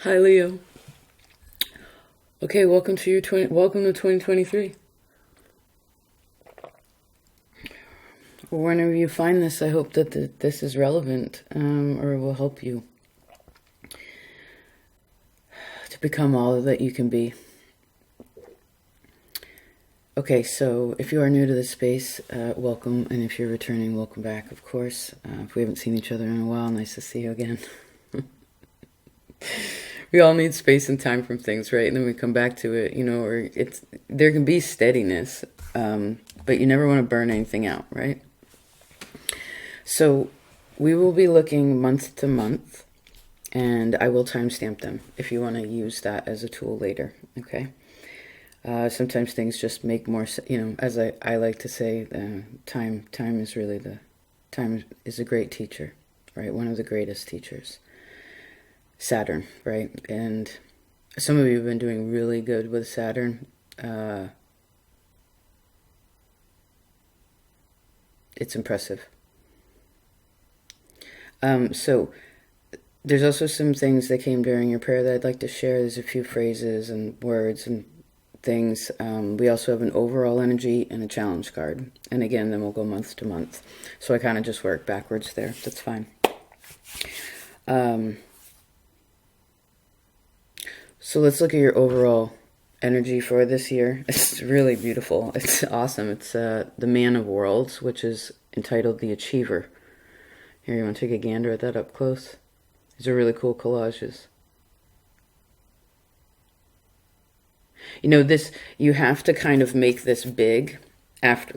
Hi, Leo. Okay, welcome to 2023. Whenever you find this, I hope that this is relevant, or will help you to become all that you can be. Okay, so if you are new to this space, welcome, and if you're returning, welcome back, of course. If we haven't seen each other in a while, nice to see you again. We all need space and time from things, right? And then we come back to it, or there can be steadiness, but you never want to burn anything out, right? So we will be looking month to month, and I will timestamp them if you want to use that as a tool later, okay? Sometimes things just make more, as I like to say, time is a great teacher, right? One of the greatest teachers. Saturn, right? And some of you have been doing really good with Saturn. It's impressive. So there's also some things that came during your prayer that I'd like to share. There's a few phrases and words and things. We also have an overall energy and a challenge card. And again, then we'll go month to month. So I kind of just work backwards there. That's fine. So let's look at your overall energy for this year. It's really beautiful. It's awesome. It's the Man of Worlds, which is entitled The Achiever. Here, you want to take a gander at that up close? These are really cool collages. You have to kind of make this big after,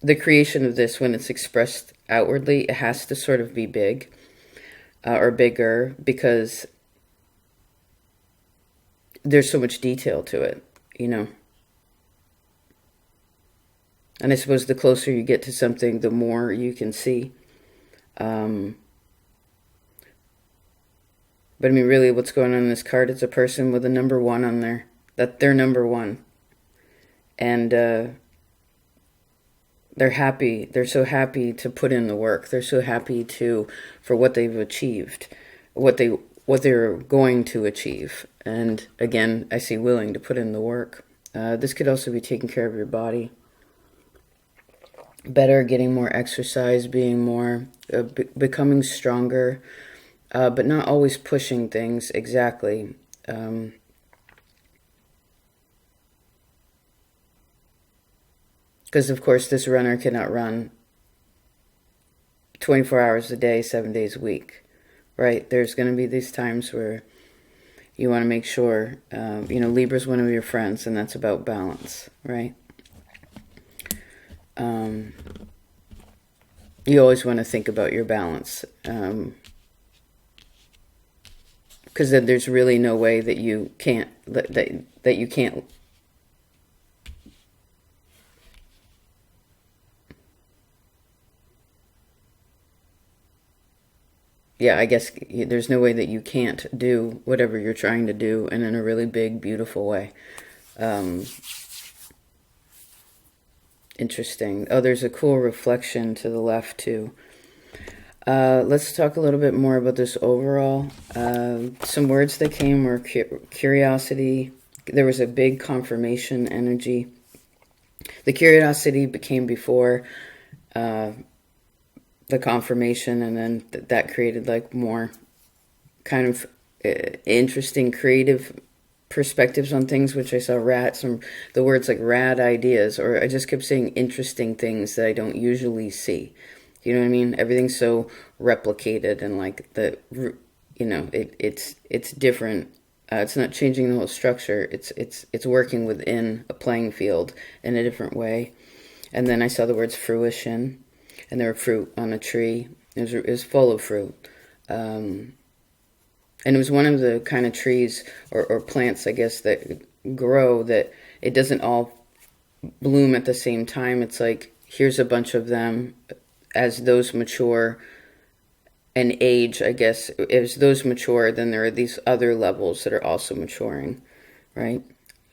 the creation of this, when it's expressed outwardly, it has to sort of be big or bigger, because there's so much detail to it, And I suppose the closer you get to something, the more you can see. But I mean, really, what's going on in this card? It's a person with a number 1 on there. That they're number 1. And they're happy. They're so happy to put in the work. They're so happy for what they've achieved, what they're going to achieve. And again, I see willing to put in the work. This could also be taking care of your body better, getting more exercise, being more, becoming stronger, but not always pushing things exactly. Because, of course, this runner cannot run 24 hours a day, 7 days a week, right? There's going to be these times where you want to make sure, Libra's one of your friends, and that's about balance, right? You always want to think about your balance, because then there's really no way that you can't, that you can't. Yeah, I guess there's no way that you can't do whatever you're trying to do, and in a really big, beautiful way. Interesting. Oh, there's a cool reflection to the left, too. Let's talk a little bit more about this overall. Some words that came were curiosity. There was a big confirmation energy. The curiosity came before the confirmation, and then that created more kind of interesting creative perspectives on things, which I saw the words like Rad Ideas, or I just kept saying interesting things that I don't usually see. You know what I mean? Everything's so replicated, and it's different. It's not changing the whole structure. It's working within a playing field in a different way. And then I saw the words fruition, and there were fruit on a tree. It was full of fruit. And it was one of the kind of trees or plants, I guess, that grow that it doesn't all bloom at the same time. It's like, here's a bunch of them. As those mature and age, I guess, as those mature, then there are these other levels that are also maturing, right?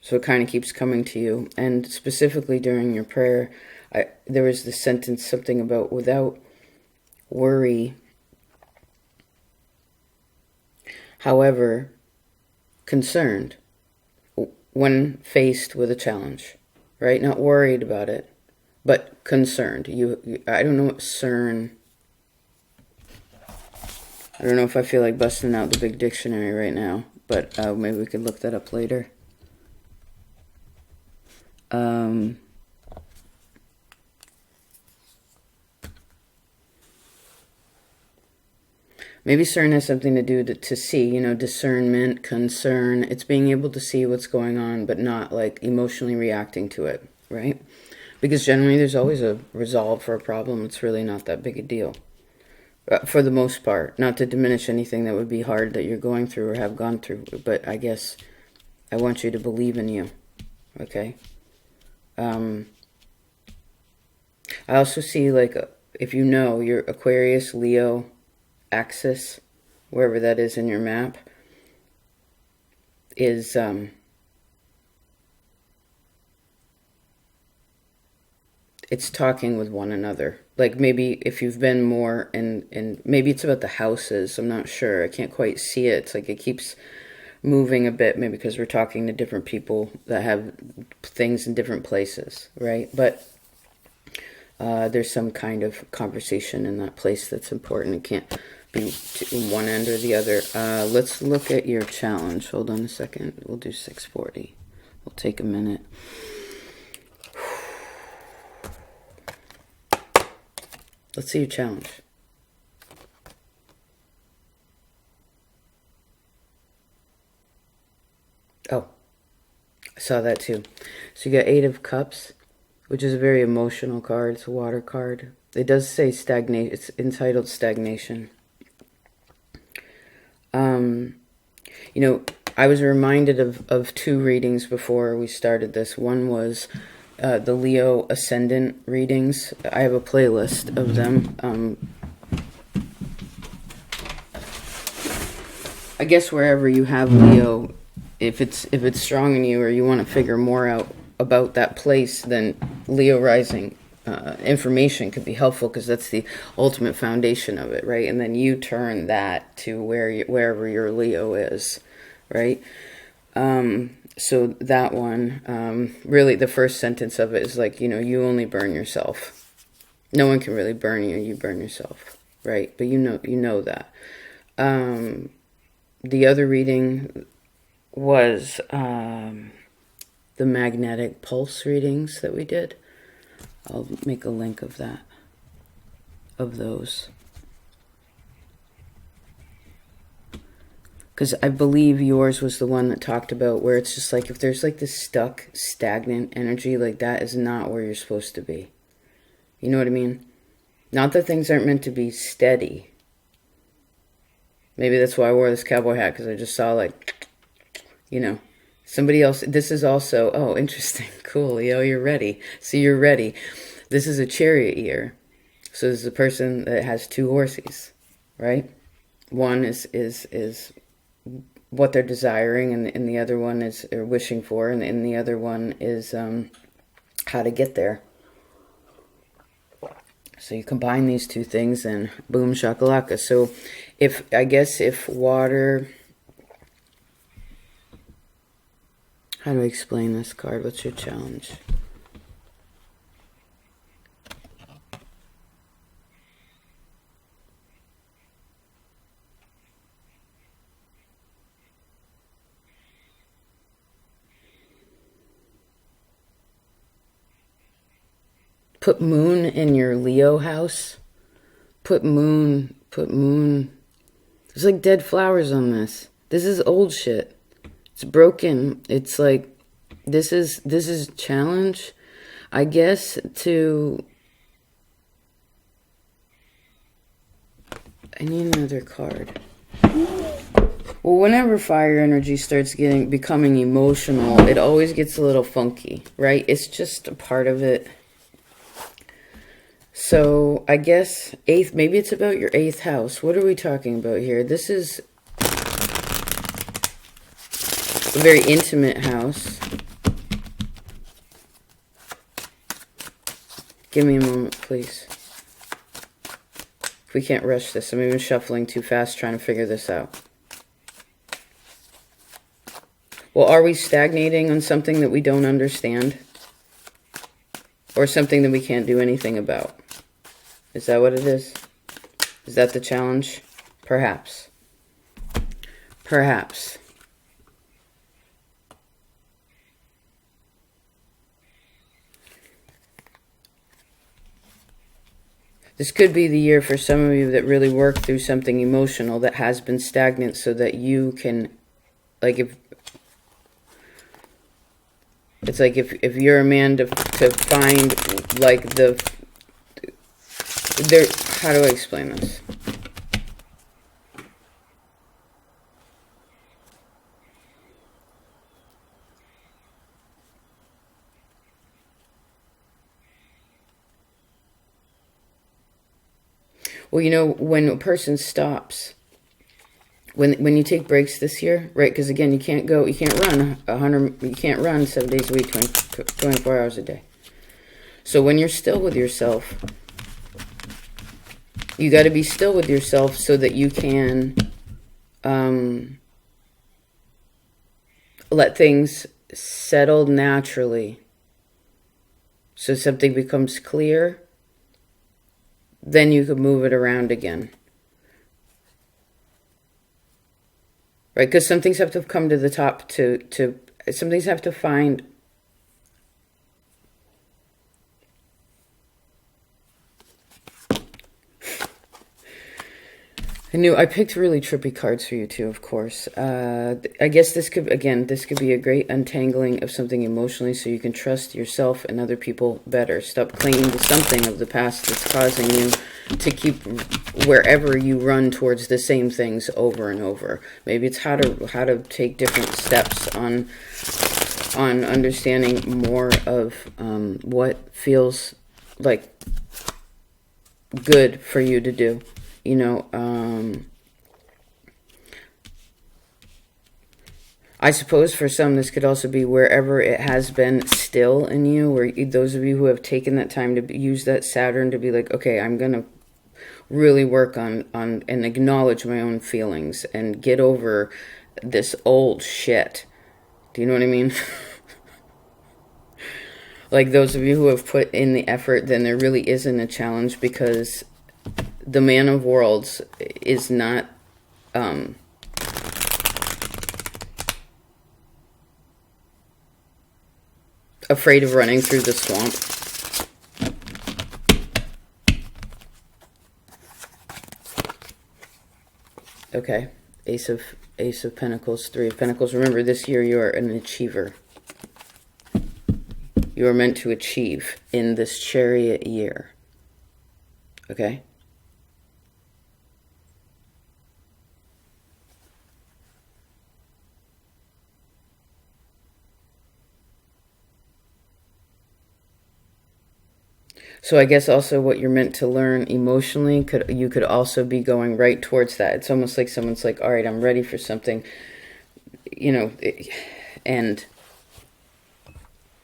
So it kind of keeps coming to you. And specifically during your prayer, there was the sentence, something about without worry. However, concerned when faced with a challenge, right? Not worried about it, but concerned. I don't know what CERN. I don't know if I feel like busting out the big dictionary right now, but maybe we could look that up later. Maybe CERN has something to do to see, you know, discernment, concern. It's being able to see what's going on, but not like emotionally reacting to it, right? Because generally there's always a resolve for a problem. It's really not that big a deal. For the most part, not to diminish anything that would be hard that you're going through or have gone through, but I guess I want you to believe in you, okay? I also see, like, if you know your Aquarius, Leo axis, wherever that is in your map, is it's talking with one another. Like maybe if you've been more in maybe it's about the houses. I'm not sure. I can't quite see it. It's like it keeps moving a bit, maybe because we're talking to different people that have things in different places, right? But there's some kind of conversation in that place that's important. It can't be one end or the other. Let's look at your challenge. Hold on a second. We'll do 640. We'll take a minute. Let's see your challenge. Oh, I saw that too. So you got 8 of Cups, which is a very emotional card. It's a water card. It does say stagnate. It's entitled Stagnation. You know, I was reminded of 2 readings before we started this. One was the Leo Ascendant readings. I have a playlist of them. I guess wherever you have Leo, if it's strong in you or you want to figure more out about that place, then Leo rising information could be helpful because that's the ultimate foundation of it, right? And then you turn that to wherever your Leo is, right? So that one, really the first sentence of it is like, you know, you only burn yourself. No one can really burn you. You burn yourself, right? But you know that. The other reading was the magnetic pulse readings that we did. I'll make a link of that, of those. Because I believe yours was the one that talked about where it's just like if there's like this stuck, stagnant energy, like that is not where you're supposed to be. You know what I mean? Not that things aren't meant to be steady. Maybe that's why I wore this cowboy hat, because I just saw like, you know, somebody else. This is also, oh, interesting. Cool, Leo, you're ready. So you're ready. This is a chariot year. So this is a person that has 2 horses, right? One is what they're desiring, and the other one is or wishing for, and the other one is how to get there. So you combine these 2 things and boom shakalaka. So if water, how do I explain this card? What's your challenge? Put moon in your Leo house. Put moon. There's like dead flowers on this. This is old shit. It's broken. It's like, this is challenge, I guess, to, I need another card. Well, whenever fire energy starts becoming emotional, it always gets a little funky, right? It's just a part of it. So I guess maybe it's about your 8th house. What are we talking about here? This is a very intimate house. Give me a moment, please. We can't rush this. I'm even shuffling too fast trying to figure this out. Well, are we stagnating on something that we don't understand? Or something that we can't do anything about? Is that what it is? Is that the challenge? Perhaps. Perhaps. This could be the year for some of you that really work through something emotional that has been stagnant, so that you can, like, if it's like if you're a man to find, like, how do I explain this? Well, you know, when a person stops, when you take breaks this year, right? Because again, you can't run 7 days a week, 24 hours a day. So when you're still with yourself, you got to be still with yourself so that you can let things settle naturally. So something becomes clear, then you can move it around again. Right? Because some things have to come to the top some things have to find I picked really trippy cards for you too, of course. I guess this could be a great untangling of something emotionally, so you can trust yourself and other people better. Stop clinging to something of the past that's causing you to keep wherever you run towards the same things over and over. Maybe it's how to take different steps on understanding more of what feels like good for you to do. You know, I suppose for some this could also be wherever it has been still in you, where those of you who have taken that time to use that Saturn to be like, okay, I'm going to really work on and acknowledge my own feelings and get over this old shit. Do you know what I mean? Like those of you who have put in the effort, then there really isn't a challenge, because the man of worlds is not afraid of running through the swamp. Okay, Ace of Pentacles, Three of Pentacles. Remember, this year you are an achiever. You are meant to achieve in this Chariot year. Okay? So I guess also what you're meant to learn emotionally, you could also be going right towards that. It's almost like someone's like, all right, I'm ready for something, you know, and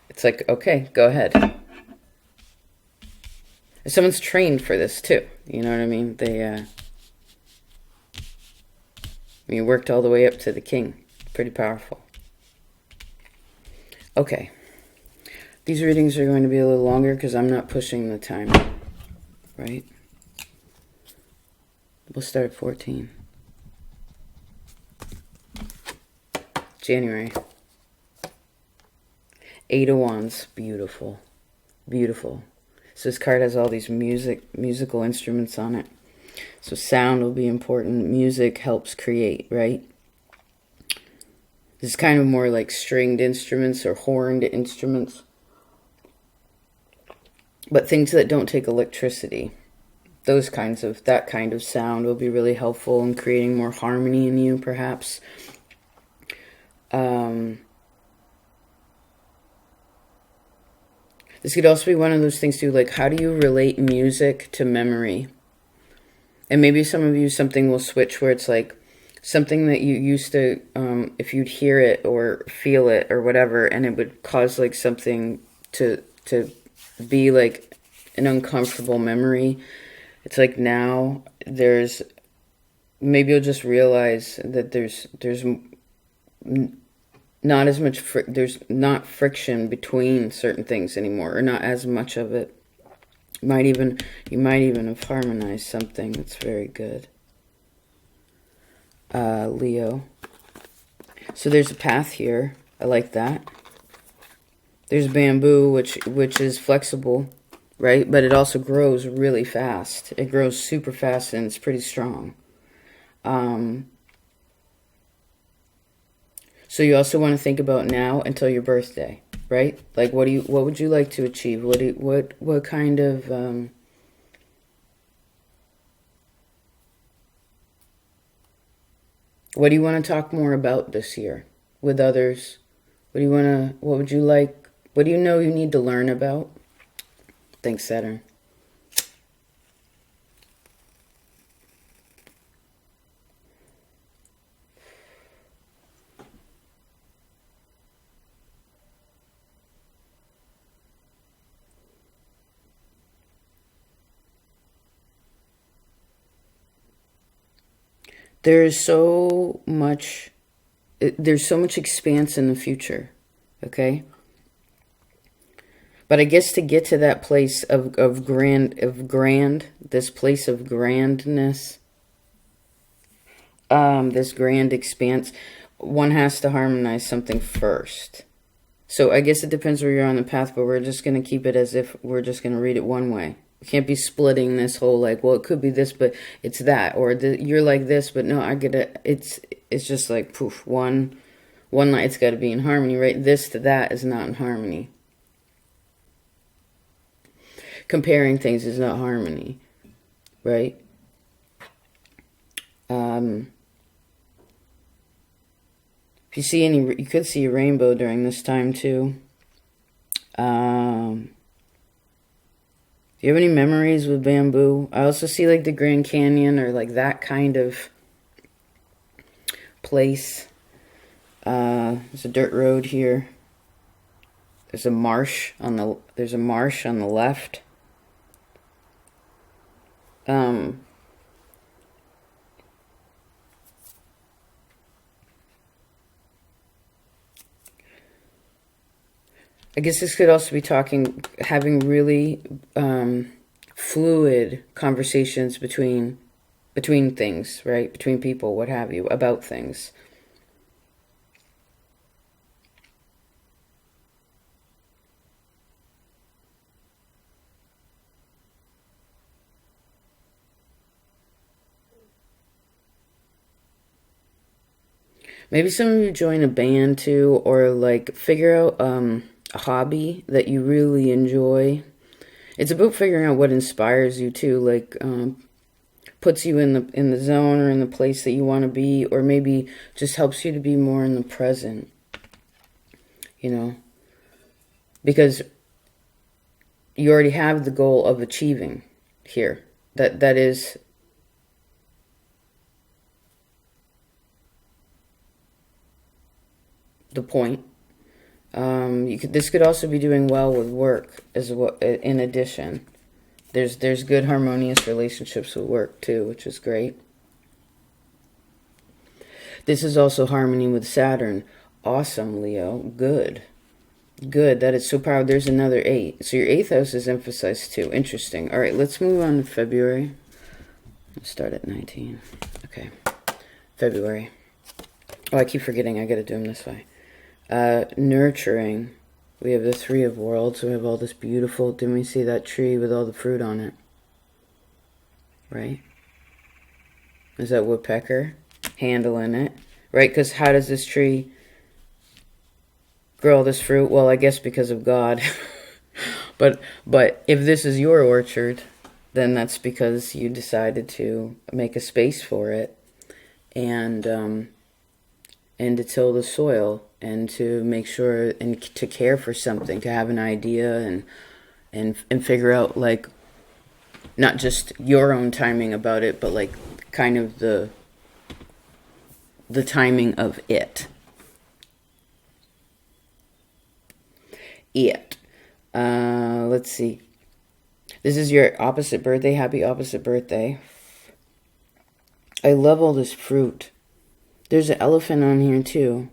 it's like, okay, go ahead. Someone's trained for this too, you know what I mean? They, you worked all the way up to the king. Pretty powerful. Okay. These readings are going to be a little longer because I'm not pushing the time, right? We'll start at 14. January. 8 of Wands. Beautiful. Beautiful. So this card has all these musical instruments on it. So sound will be important. Music helps create, right? This is kind of more like stringed instruments or horned instruments. But things that don't take electricity, that kind of sound will be really helpful in creating more harmony in you, perhaps. This could also be one of those things too, like how do you relate music to memory? And maybe some of you, something will switch where it's like something that you used to, if you'd hear it or feel it or whatever, and it would cause like something to be like an uncomfortable memory. It's like now maybe you'll just realize that there's not as much, there's not friction between certain things anymore, or not as much of it. You might even have harmonized something that's very good. Leo. So there's a path here. I like that. There's bamboo, which is flexible, right? But it also grows really fast. It grows super fast and it's pretty strong. So you also want to think about now until your birthday, right? Like, what would you like to achieve? What kind of what do you want to talk more about this year with others? What would you like? What do you know you need to learn about? Thanks, Saturn. There's so much expanse in the future, okay? But I guess to get to that place of grand, this place of grandness, this grand expanse, one has to harmonize something first. So I guess it depends where you're on the path, but we're just going to keep it as if we're just going to read it one way. We can't be splitting this whole, like, well, it could be this, but it's that, or you're like this, but no, I get it. It's just like, poof, one line. It's got to be in harmony, right? This to that is not in harmony. Comparing things is not harmony, right? If you see you could see a rainbow during this time too. Do you have any memories with bamboo? I also see like the Grand Canyon or like that kind of place. There's a dirt road here. There's a marsh on the left. I guess this could also be having really fluid conversations between things, right? Between people, what have you, about things. Maybe some of you join a band too, or like figure out a hobby that you really enjoy. It's about figuring out what inspires you too, like puts you in the zone or in the place that you want to be, or maybe just helps you to be more in the present. You know, because you already have the goal of achieving here. That is the point. This could also be doing well with work as well. In addition, there's good harmonious relationships with work too, which is great. This is also harmony with Saturn. Awesome, Leo. Good. That is so powerful. There's another 8. So your 8th house is emphasized too. Interesting. All right, let's move on to February. Let's start at 19. Okay. February. Oh, I keep forgetting. I got to do them this way. Nurturing. We have the 3 of Worlds. We have all this beautiful... Didn't we see that tree with all the fruit on it? Right? Is that woodpecker? Handling it. Right? Because how does this tree grow all this fruit? Well, I guess because of God. but if this is your orchard, then that's because you decided to make a space for it and to till the soil and to make sure and to care for something, to have an idea and figure out, like, not just your own timing about it, but like kind of the timing of it. Let's see. This is your opposite birthday. Happy opposite birthday. I love all this fruit. There's an elephant on here too.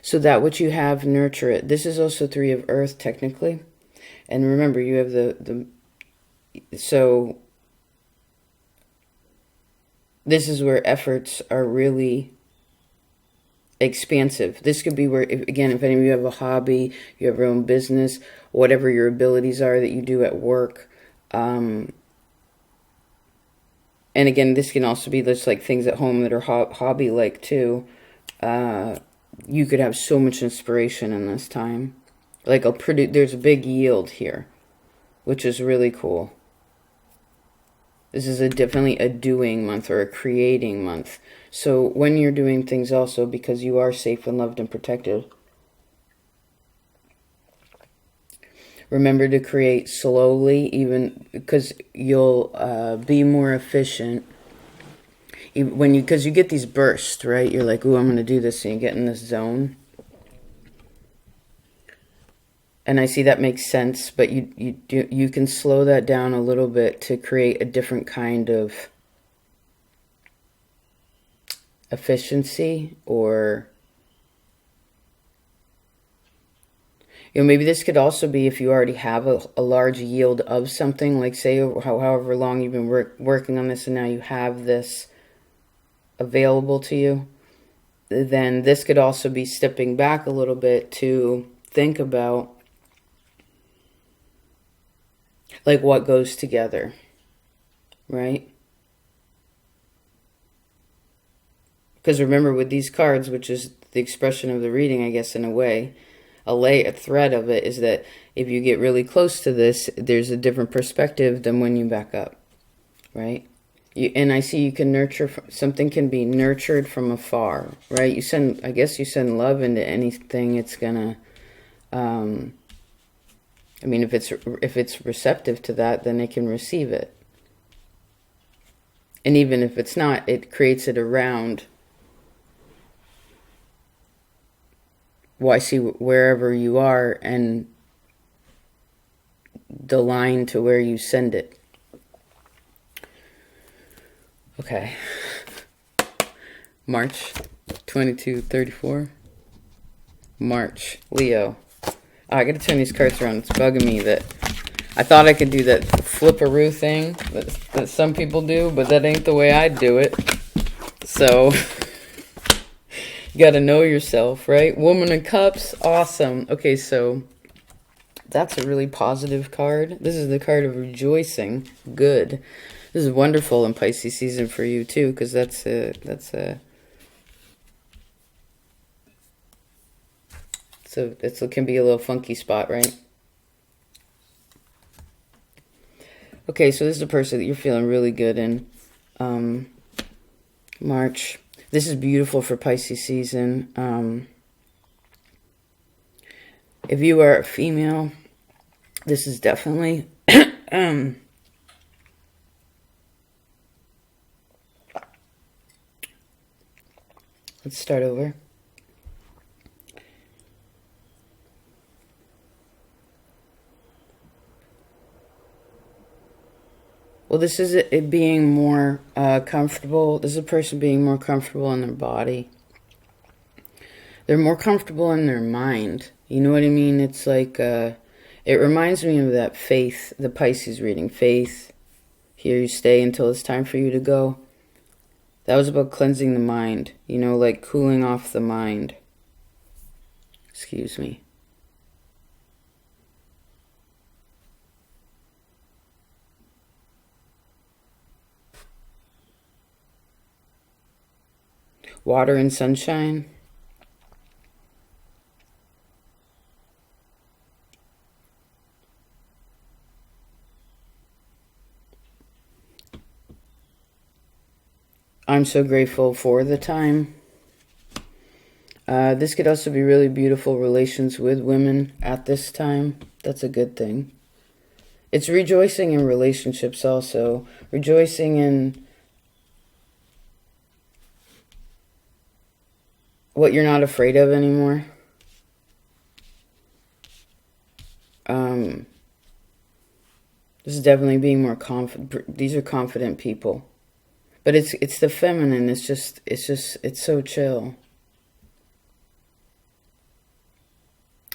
So that which you have, nurture it. This is also 3 of Earth, technically. And remember, you have so this is where efforts are really expansive. This could be where, if any of you have a hobby, you have your own business, whatever your abilities are that you do at work. And again, this can also be just like things at home that are hobby-like too. You could have so much inspiration in this time. Like there's a big yield here, which is really cool. This is definitely a doing month or a creating month. So when you're doing things also, because you are safe and loved and protected, remember to create slowly, even because you'll be more efficient. Because you get these bursts, right? You're like, ooh, I'm going to do this, and you get in this zone. And I see that makes sense, but you can slow that down a little bit to create a different kind of efficiency, or maybe this could also be if you already have a large yield of something, like say however long you've been working on this and now you have this available to you, then this could also be stepping back a little bit to think about like what goes together, right? Because remember, with these cards, which is the expression of the reading, I guess, in a way, a thread of it is that if you get really close to this, there's a different perspective than when you back up, right? And I see you can nurture, something can be nurtured from afar, right? I guess you send love into anything, it's gonna, I mean, if it's receptive to that, then it can receive it. And even if it's not, it creates it around. Well, I see wherever you are and the line to where you send it. Okay. March 2234. March. Leo. Oh, I gotta turn these cards around. It's bugging me that I thought I could do that flipperoo thing that some people do, but that ain't the way I do it. So you gotta know yourself, right? Woman of Cups, awesome. Okay, so that's a really positive card. This is the card of rejoicing. Good. This is wonderful in Pisces season for you too, because it can be a little funky spot, right? Okay, so this is a person that you're feeling really good in. March. This is beautiful for Pisces season. If you are a female, this is definitely let's start over. Well, this is it being more comfortable. This is a person being more comfortable in their body. They're more comfortable in their mind. You know what I mean? It's like, it reminds me of that faith, the Pisces reading. Faith, here you stay until it's time for you to go. That was about cleansing the mind. You know, like cooling off the mind. Excuse me. Water and sunshine. I'm so grateful for the time. This could also be really beautiful relations with women at this time. That's a good thing. It's rejoicing in relationships also. Rejoicing in what you're not afraid of anymore. This is definitely being more confident. These are confident people. But it's the feminine. It's so chill.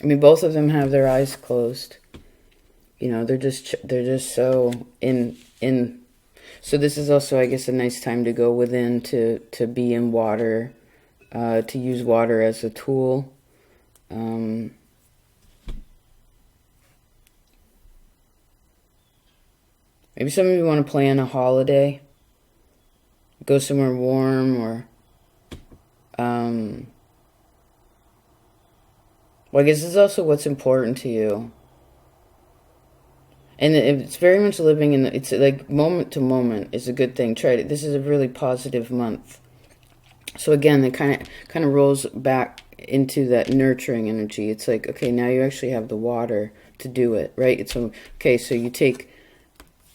I mean, both of them have their eyes closed. You know, they're just so in. So this is also, I guess, a nice time to go within, to be in water, to use water as a tool. Maybe some of you want to plan a holiday, go somewhere warm, or well, I guess it's also what's important to you. And it's very much living in it's like moment to moment is a good thing. Try it. This is a really positive month. So again, it kind of rolls back into that nurturing energy. It's like, okay, now you actually have the water to do it, right? It's okay, so you take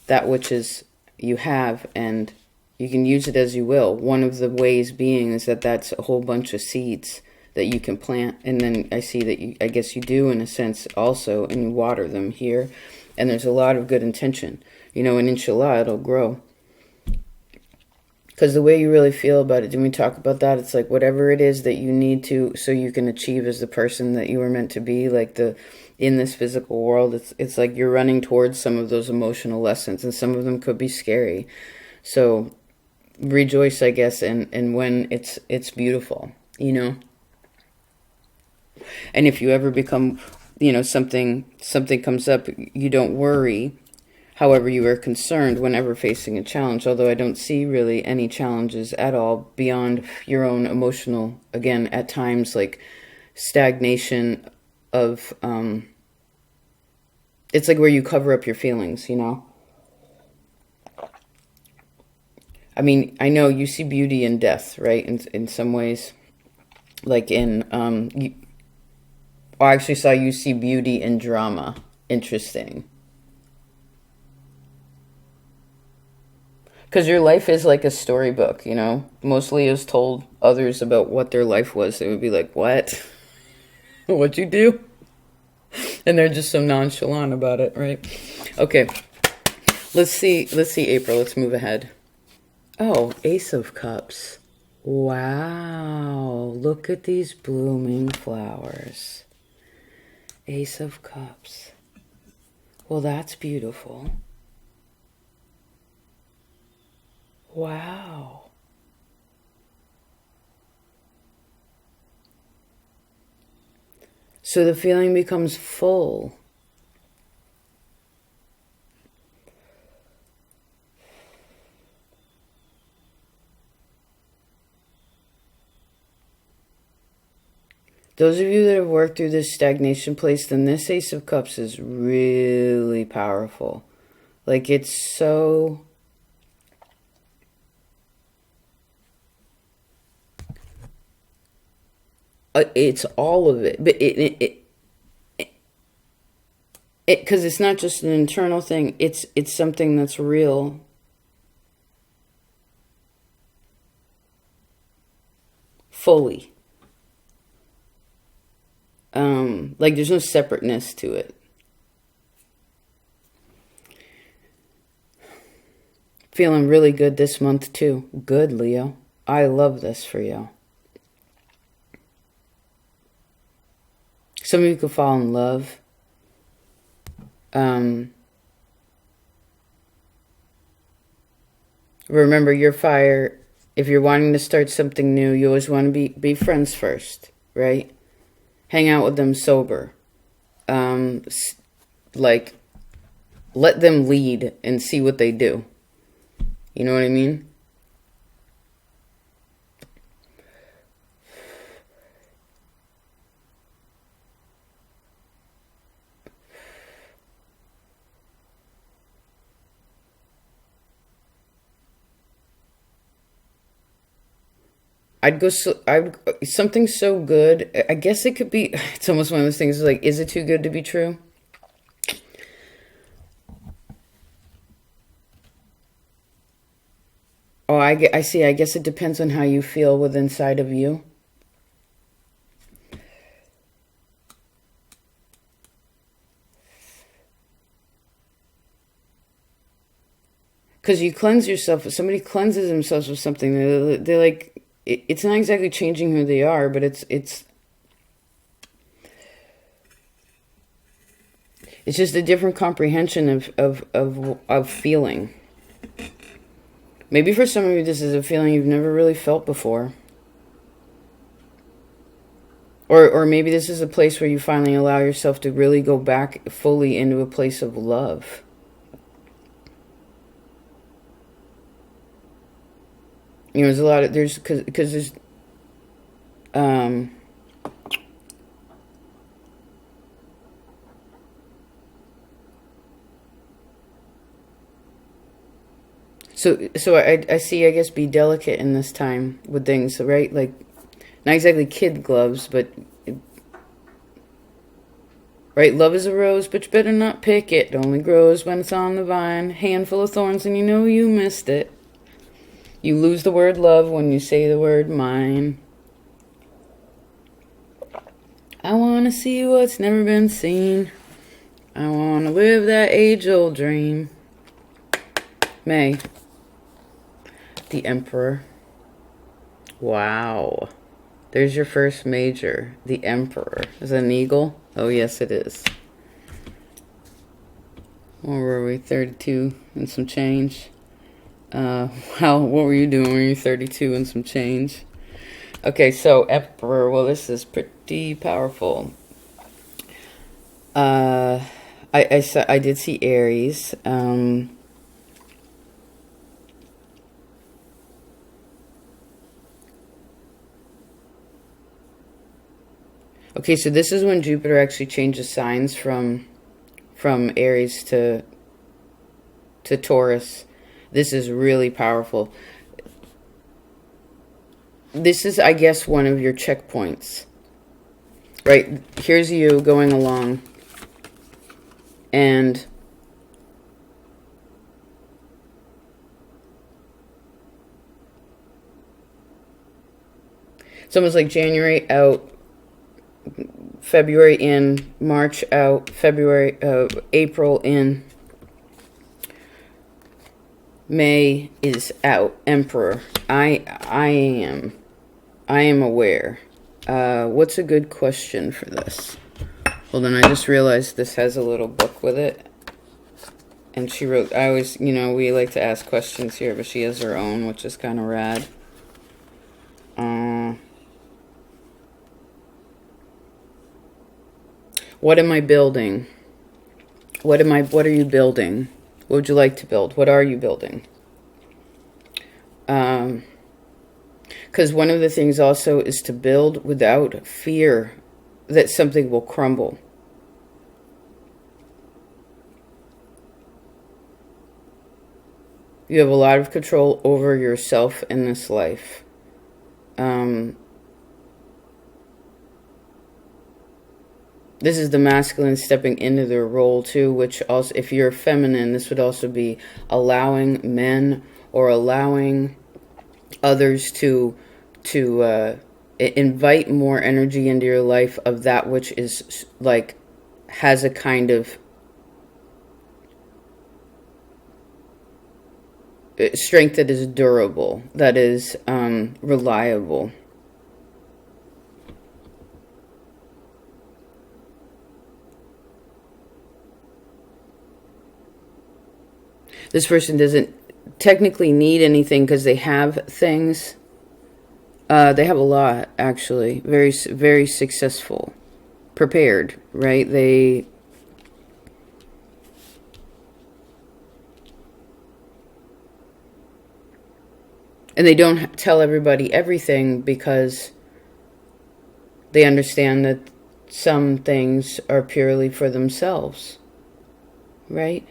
that which is you have, and you can use it as you will. One of the ways being is that that's a whole bunch of seeds that you can plant, and then I see that I guess you do in a sense also, and you water them here, and there's a lot of good intention, you know, and inshallah it'll grow. Because the way you really feel about it, didn't we talk about that? It's like whatever it is that you need to, so you can achieve as the person that you were meant to be, like in this physical world, it's like you're running towards some of those emotional lessons, and some of them could be scary. So rejoice, I guess, and when it's beautiful, you know. And if you ever become, you know, something comes up, you don't worry. However, you are concerned whenever facing a challenge, although I don't see really any challenges at all beyond your own emotional, again, at times, like stagnation of, it's like where you cover up your feelings, you know? I mean, I know you see beauty in death, right? In some ways, like in, I actually saw you see beauty in drama. Interesting. Because your life is like a storybook, you know? Most Leos told others about what their life was. They would be like, what? What'd you do? And they're just so nonchalant about it, right? Okay. Let's see April. Let's move ahead. Oh, Ace of Cups. Wow. Look at these blooming flowers. Ace of Cups. Well, that's beautiful. Wow. So the feeling becomes full. Those of you that have worked through this stagnation place, then this Ace of Cups is really powerful. Like, it's so... it's all of it. But because it's not just an internal thing. It's something that's real. Fully. Like there's no separateness to it. Feeling really good this month too. Good, Leo. I love this for you. Some of you could fall in love. Remember, your fire, if you're wanting to start something new, you always want to be friends first, right? Hang out with them sober. Like, let them lead and see what they do. You know what I mean? Something so good. I guess it could be, it's almost one of those things like, is it too good to be true? Oh, I see. I guess it depends on how you feel within inside of you. Because you cleanse yourself. If somebody cleanses themselves with something, they're like, it's not exactly changing who they are, but it's It's just a different comprehension of feeling. Maybe for some of you, this is a feeling you've never really felt before. Or maybe this is a place where you finally allow yourself to really go back fully into a place of love. You know, there's a lot of, because there's, so I see, I guess, be delicate in this time with things, right? Like, not exactly kid gloves, but, right? Love is a rose, but you better not pick it. It only grows when it's on the vine. Handful of thorns and you know you missed it. You lose the word love when you say the word mine. I want to see what's never been seen. I want to live that age-old dream. May. The Emperor. Wow. There's your first major. The Emperor. Is that an eagle? Oh, yes, it is. Where were we? 32 and some change. What were you doing when you were 32 and some change? Okay, so Emperor. Well, this is pretty powerful. I did see Aries. Okay, so this is when Jupiter actually changes signs from Aries to Taurus. This is really powerful. This is, I guess, one of your checkpoints. Right? Here's you going along. And it's almost like January out, February in, March out, April in, May is out. Emperor. I am aware. What's a good question for this? Hold on, I just realized this has a little book with it. And she wrote, I always, you know, we like to ask questions here, but she has her own, which is kind of rad. What am I building? What are you building? What would you like to build? What are you building? Because one of the things also is to build without fear that something will crumble. You have a lot of control over yourself in this life. This is the masculine stepping into their role too, which also, if you're feminine, this would also be allowing men or allowing others to invite more energy into your life of that which is like, has a kind of strength that is durable, that is reliable. This person doesn't technically need anything because they have things. They have a lot, actually. Very, very successful. Prepared, right? And they don't tell everybody everything because they understand that some things are purely for themselves, right?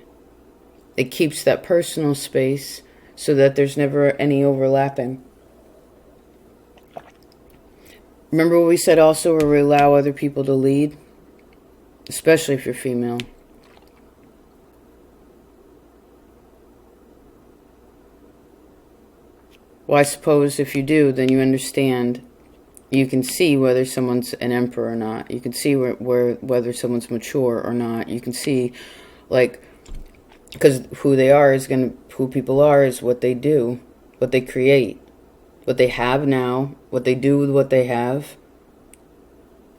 It keeps that personal space so that there's never any overlapping. Remember what we said also, where we allow other people to lead? Especially if you're female. Well, I suppose if you do, then you understand. You can see whether someone's an emperor or not. You can see whether someone's mature or not. You can see, like, because who they are is who people are is what they do, what they create, what they have now, what they do with what they have,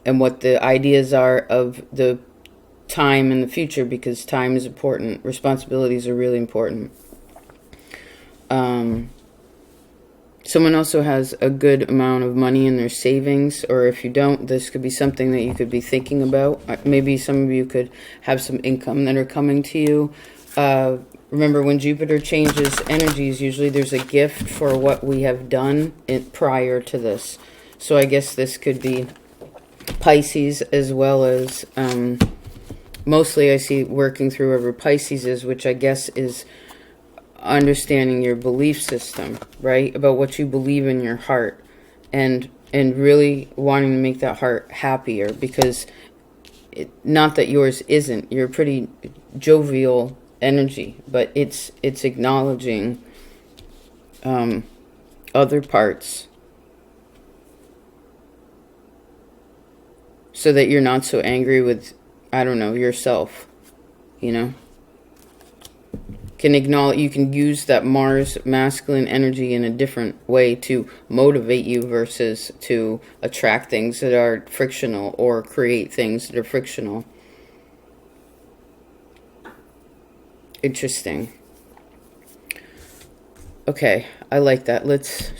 and what the ideas are of the time in the future, because time is important. Responsibilities are really important. Someone also has a good amount of money in their savings, or if you don't, this could be something that you could be thinking about. Maybe some of you could have some income that are coming to you. Remember, when Jupiter changes energies, usually there's a gift for what we have done prior to this. So I guess this could be Pisces, as well as mostly I see working through whoever Pisces is, which I guess is understanding your belief system, right? About what you believe in your heart, and really wanting to make that heart happier, because not that yours isn't. You're a pretty jovial energy, but it's acknowledging other parts, so that you're not so angry with, I don't know, yourself, you know? Can acknowledge, you can use that Mars masculine energy in a different way to motivate you versus to attract things that are frictional, or create things that are frictional. Interesting. Okay, I like that.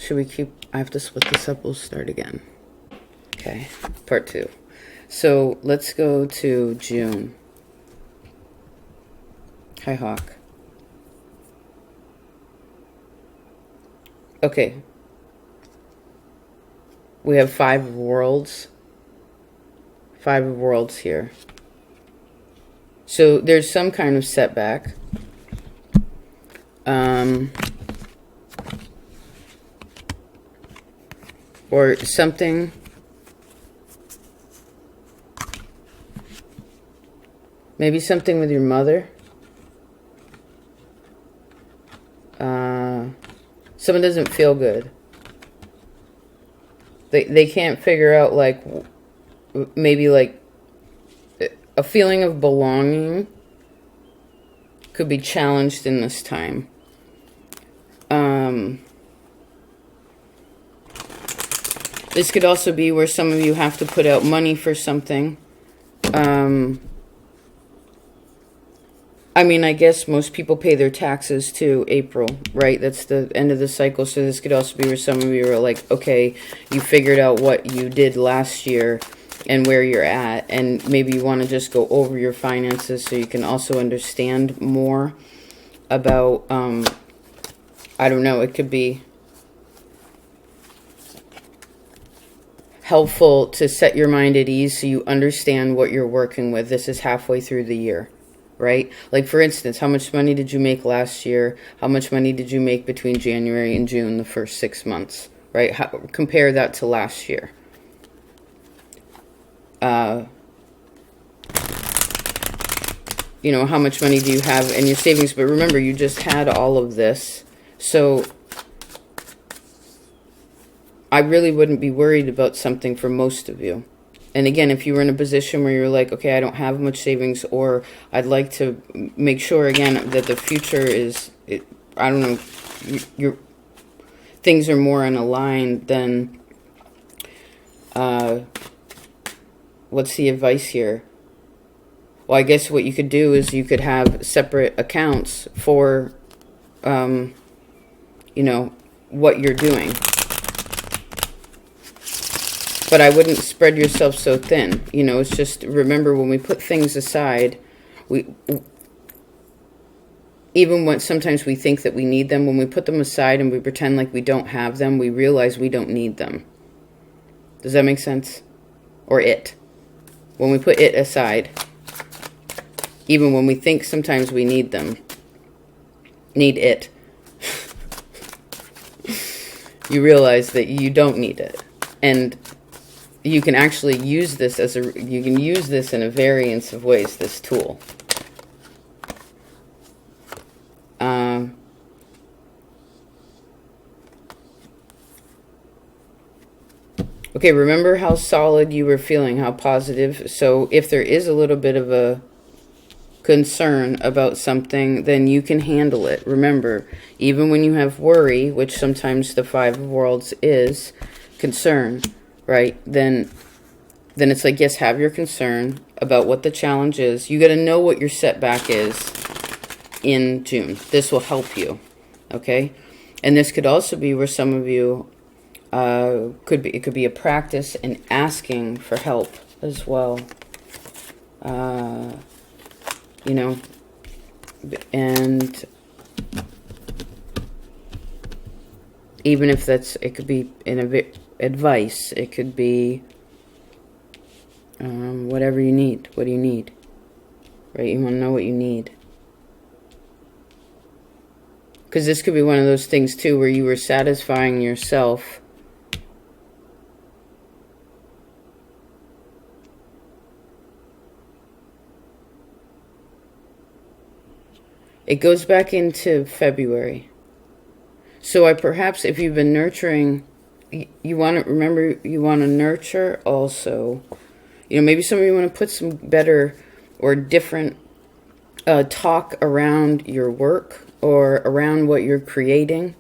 Should we keep, I have to split this up, we'll start again. Okay, part 2. So let's go to June. Hi, Hawk. Okay. We have 5 of Worlds. 5 of Worlds here. So there's some kind of setback. Or something. Maybe something with your mother. Someone doesn't feel good. They can't figure out, like, maybe like a feeling of belonging could be challenged in this time. This could also be where some of you have to put out money for something. I mean, I guess most people pay their taxes too, April, right? That's the end of the cycle. So this could also be where some of you are like, okay, you figured out what you did last year and where you're at, and maybe you want to just go over your finances so you can also understand more about, I don't know, it could be helpful to set your mind at ease so you understand what you're working with. This is halfway through the year. Right? Like, for instance, how much money did you make last year? How much money did you make between January and June, the first 6 months? Right? Compare that to last year. You know, how much money do you have in your savings? But remember, you just had all of this. So I really wouldn't be worried about something for most of you. And again, if you were in a position where you're like, okay, I don't have much savings, or I'd like to make sure, again, that the future is, I don't know, your things are more in a line, then what's the advice here? Well, I guess what you could do is you could have separate accounts for, you know, what you're doing. But I wouldn't spread yourself so thin. You know, it's just, remember, when we put things aside, even when sometimes we think that we need them, when we put them aside and we pretend like we don't have them, we realize we don't need them. Does that make sense? Or it. When we put it aside, even when we think sometimes we need them, need it, you realize that you don't need it. And you can actually use this as you can use this in a variance of ways, this tool. Okay, remember how solid you were feeling, how positive. So if there is a little bit of a concern about something, then you can handle it. Remember, even when you have worry, which sometimes the 5 of Worlds is concern, right? Then then it's like, yes, have your concern about what the challenge is. You got to know what your setback is in June. This will help you, okay? And this could also be where some of you it could be a practice in asking for help as well. You know, and even if it could be advice, it could be whatever you need. What do you need? Right? You want to know what you need. Because this could be one of those things, too, where you were satisfying yourself. It goes back into February. So perhaps if you've been nurturing, you want to remember, you want to nurture also. You know, maybe some of you want to put some better or different talk around your work or around what you're creating.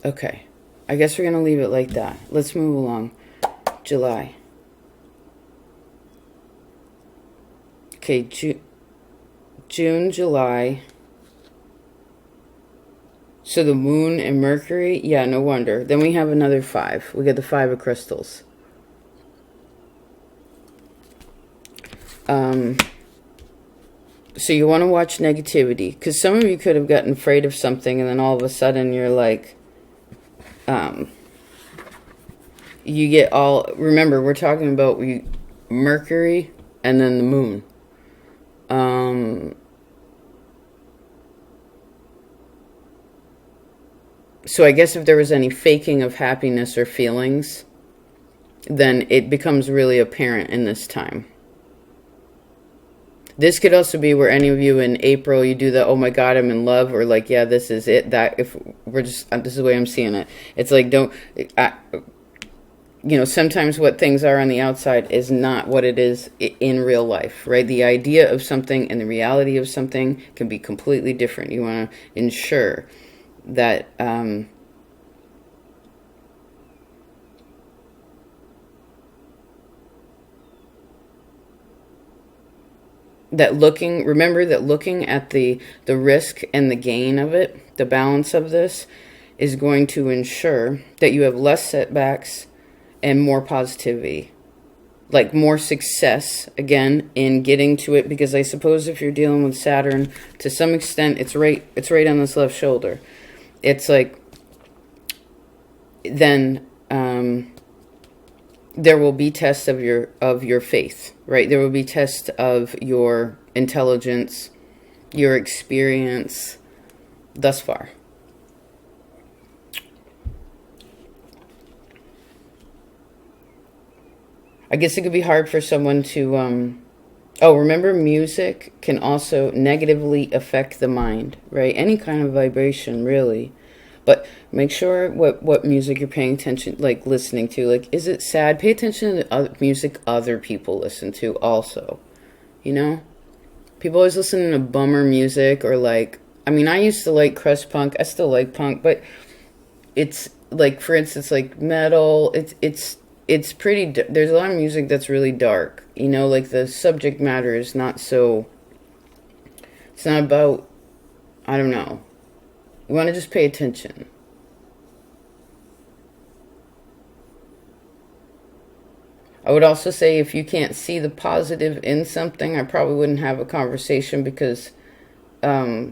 Okay, I guess we're going to leave it like that. Let's move along. July. Okay, June, July. So the moon and Mercury, yeah, no wonder. Then we have another 5. We get the 5 of crystals. So you want to watch negativity. Because some of you could have gotten afraid of something and then all of a sudden you're like... you get all... Remember, we're talking about Mercury and then the moon. So I guess if there was any faking of happiness or feelings, then it becomes really apparent in this time. This could also be where any of you in April, you do the, oh my God, I'm in love, or like, yeah, this is it. That if we're just, this is the way I'm seeing it. It's like, you know, sometimes what things are on the outside is not what it is in real life, right? The idea of something and the reality of something can be completely different. You want to ensure that remember that looking at the risk and the gain of it, the balance of this, is going to ensure that you have less setbacks and more positivity, like more success, again, in getting to it, because I suppose if you're dealing with Saturn, to some extent, it's right on this left shoulder. It's like, then there will be tests of your faith, right? There will be tests of your intelligence, your experience thus far. I guess it could be hard for someone to, remember music can also negatively affect the mind, right? Any kind of vibration, really. But make sure what music you're paying attention, like listening to. Like, is it sad? Pay attention to the music other people listen to also, you know? People always listen to bummer music or like, I mean, I used to like crust punk. I still like punk, but it's like, for instance, like metal, it's pretty, there's a lot of music that's really dark, you know, like the subject matter is not so, it's not about, I don't know. You want to just pay attention. I would also say if you can't see the positive in something, I probably wouldn't have a conversation because, I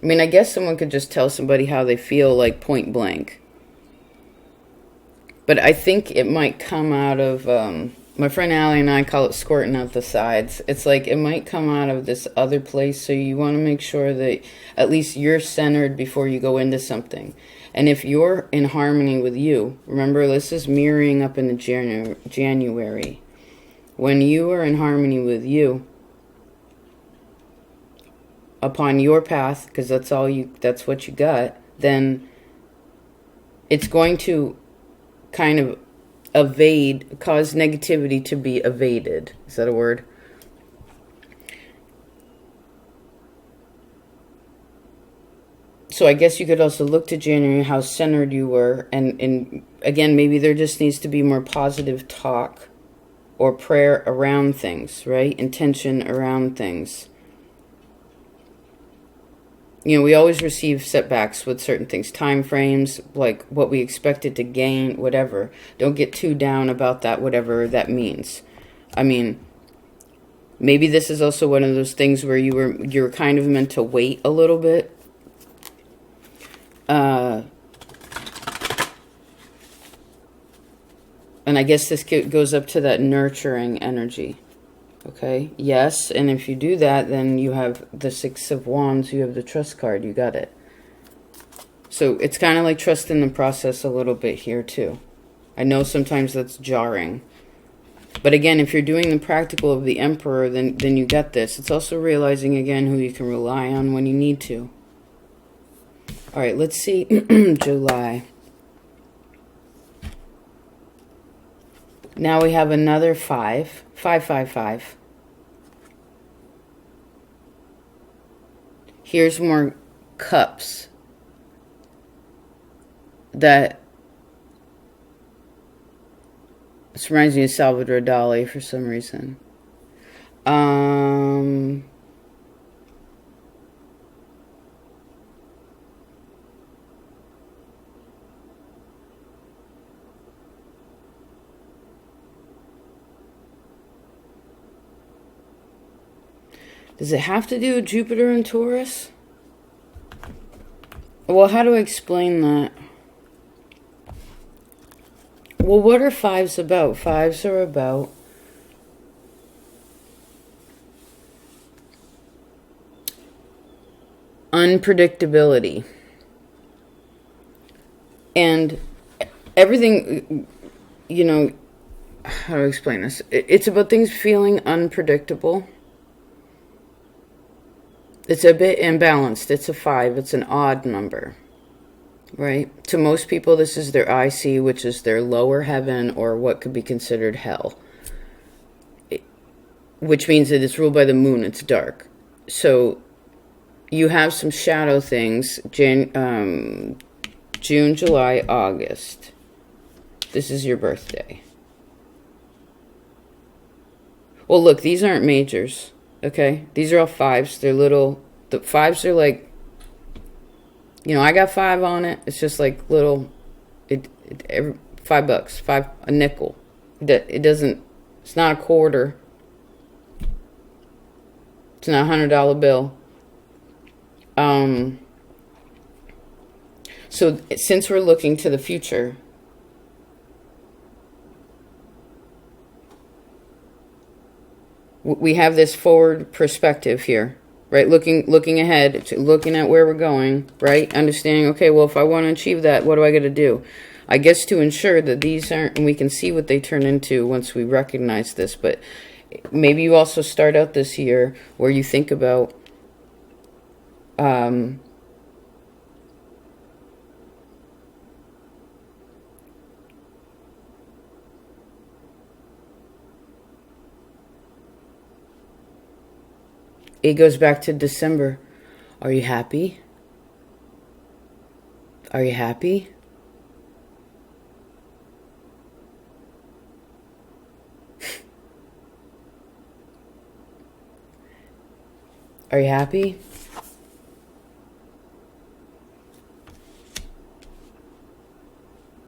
mean, I guess someone could just tell somebody how they feel, like point blank. But I think it might come out of, my friend Allie and I call it squirting out the sides. It's like it might come out of this other place, so you want to make sure that at least you're centered before you go into something. And if you're in harmony with you, remember this is mirroring up in the January. When you are in harmony with you, upon your path, because that's what you got, then it's going to kind of evade, cause negativity to be evaded. Is that a word? So I guess you could also look to January, how centered you were. And again, maybe there just needs to be more positive talk or prayer around things, right? Intention around things. You know, we always receive setbacks with certain things, time frames, like what we expected to gain, whatever. Don't get too down about that, whatever that means. I mean, maybe this is also one of those things where you're kind of meant to wait a little bit. And I guess this goes up to that nurturing energy. Okay, yes, and if you do that, then you have the Six of Wands, you have the trust card, you got it. So it's kind of like trust in the process a little bit here too. I know sometimes that's jarring. But again, if you're doing the practical of the Emperor, then you got this. It's also realizing again who you can rely on when you need to. All right, let's see July. Now we have another 5. 555. Here's more cups. This reminds me of Salvador Dali for some reason. Does it have to do with Jupiter and Taurus? Well, how do I explain that? Well, what are 5s about? 5s are about unpredictability. And everything, you know, how do I explain this? It's about things feeling unpredictable. It's a bit imbalanced. It's a 5. It's an odd number, right? To most people, this is their IC, which is their lower heaven, or what could be considered hell, which means that it's ruled by the moon. It's dark. So you have some shadow things, June, July, August. This is your birthday. Well, look, these aren't majors. Okay, these are all 5s. They're little. The 5s are like, you know, I got 5 on it. It's just like little. $5, a nickel. It doesn't. It's not a quarter. It's not a $100 bill. So since we're looking to the future, we have this forward perspective here, right? Looking ahead, looking at where we're going, right? Understanding, okay, well, if I want to achieve that, what do I got to do? I guess to ensure that these aren't, and we can see what they turn into once we recognize this, but maybe you also start out this year where you think about, it goes back to December. Are you happy? Are you happy? Are you happy?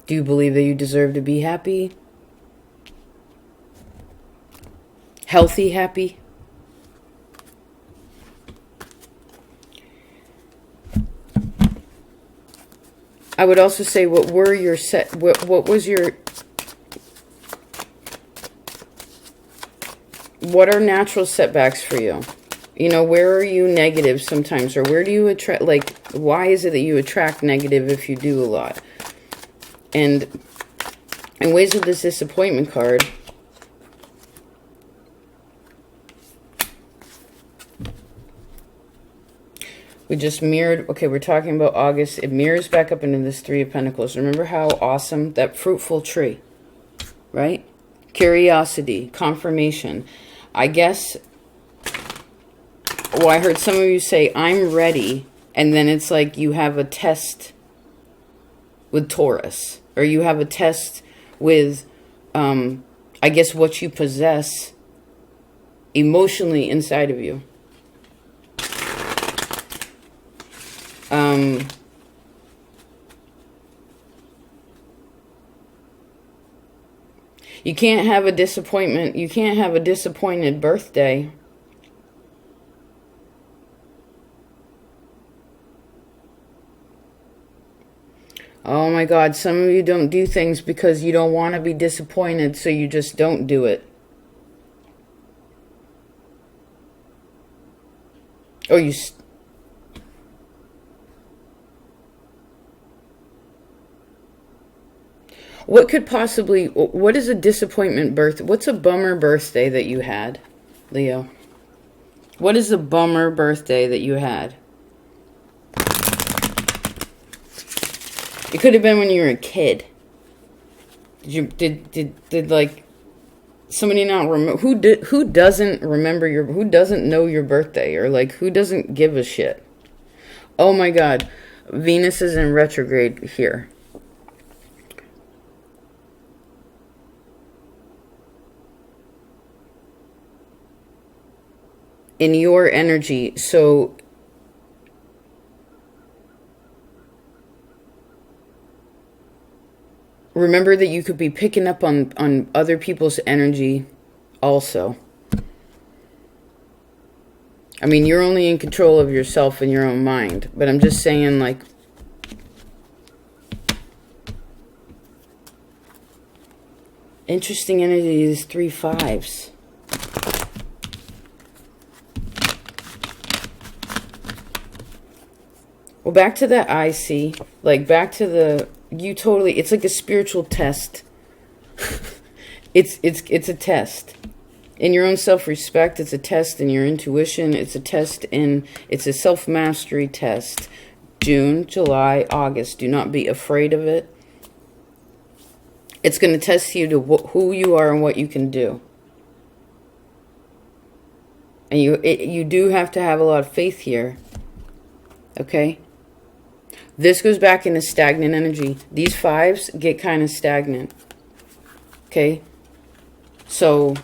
Do you believe that you deserve to be happy? Healthy, happy? I would also say, what were your what was your, what are natural setbacks for you? You know, where are you negative sometimes, or where do you attract, like, why is it that you attract negative if you do a lot? And in ways with this disappointment card, we just mirrored, okay, we're talking about August. It mirrors back up into this 3 of Pentacles. Remember how awesome that fruitful tree. right? Curiosity, confirmation. I guess, well, I heard some of you say, I'm ready. And then it's like you have a test with Taurus. Or you have a test with, I guess, what you possess emotionally inside of you. You can't have a disappointment. You can't have a disappointed birthday. Oh my God, some of you don't do things because you don't want to be disappointed, so you just don't do it. Or you... What could possibly... What is a disappointment birth? What's a bummer birthday that you had, Leo? What is a bummer birthday that you had? It could have been when you were a kid. Did like somebody not remember? Who doesn't remember your? Who doesn't know your birthday? Or like who doesn't give a shit? Oh my God, Venus is in retrograde here. In your energy, so remember that you could be picking up on other people's energy also. I mean, you're only in control of yourself and your own mind, but I'm just saying, like, interesting energy is 3 5s. Well, back to that I see, like back to the, you totally, it's like a spiritual test. It's a test. In your own self-respect, it's a test in your intuition, it's a test in, it's a self-mastery test. June, July, August, do not be afraid of it. It's going to test you to who you are and what you can do. And you do have to have a lot of faith here. Okay? This goes back into stagnant energy. These 5s get kind of stagnant. Okay? So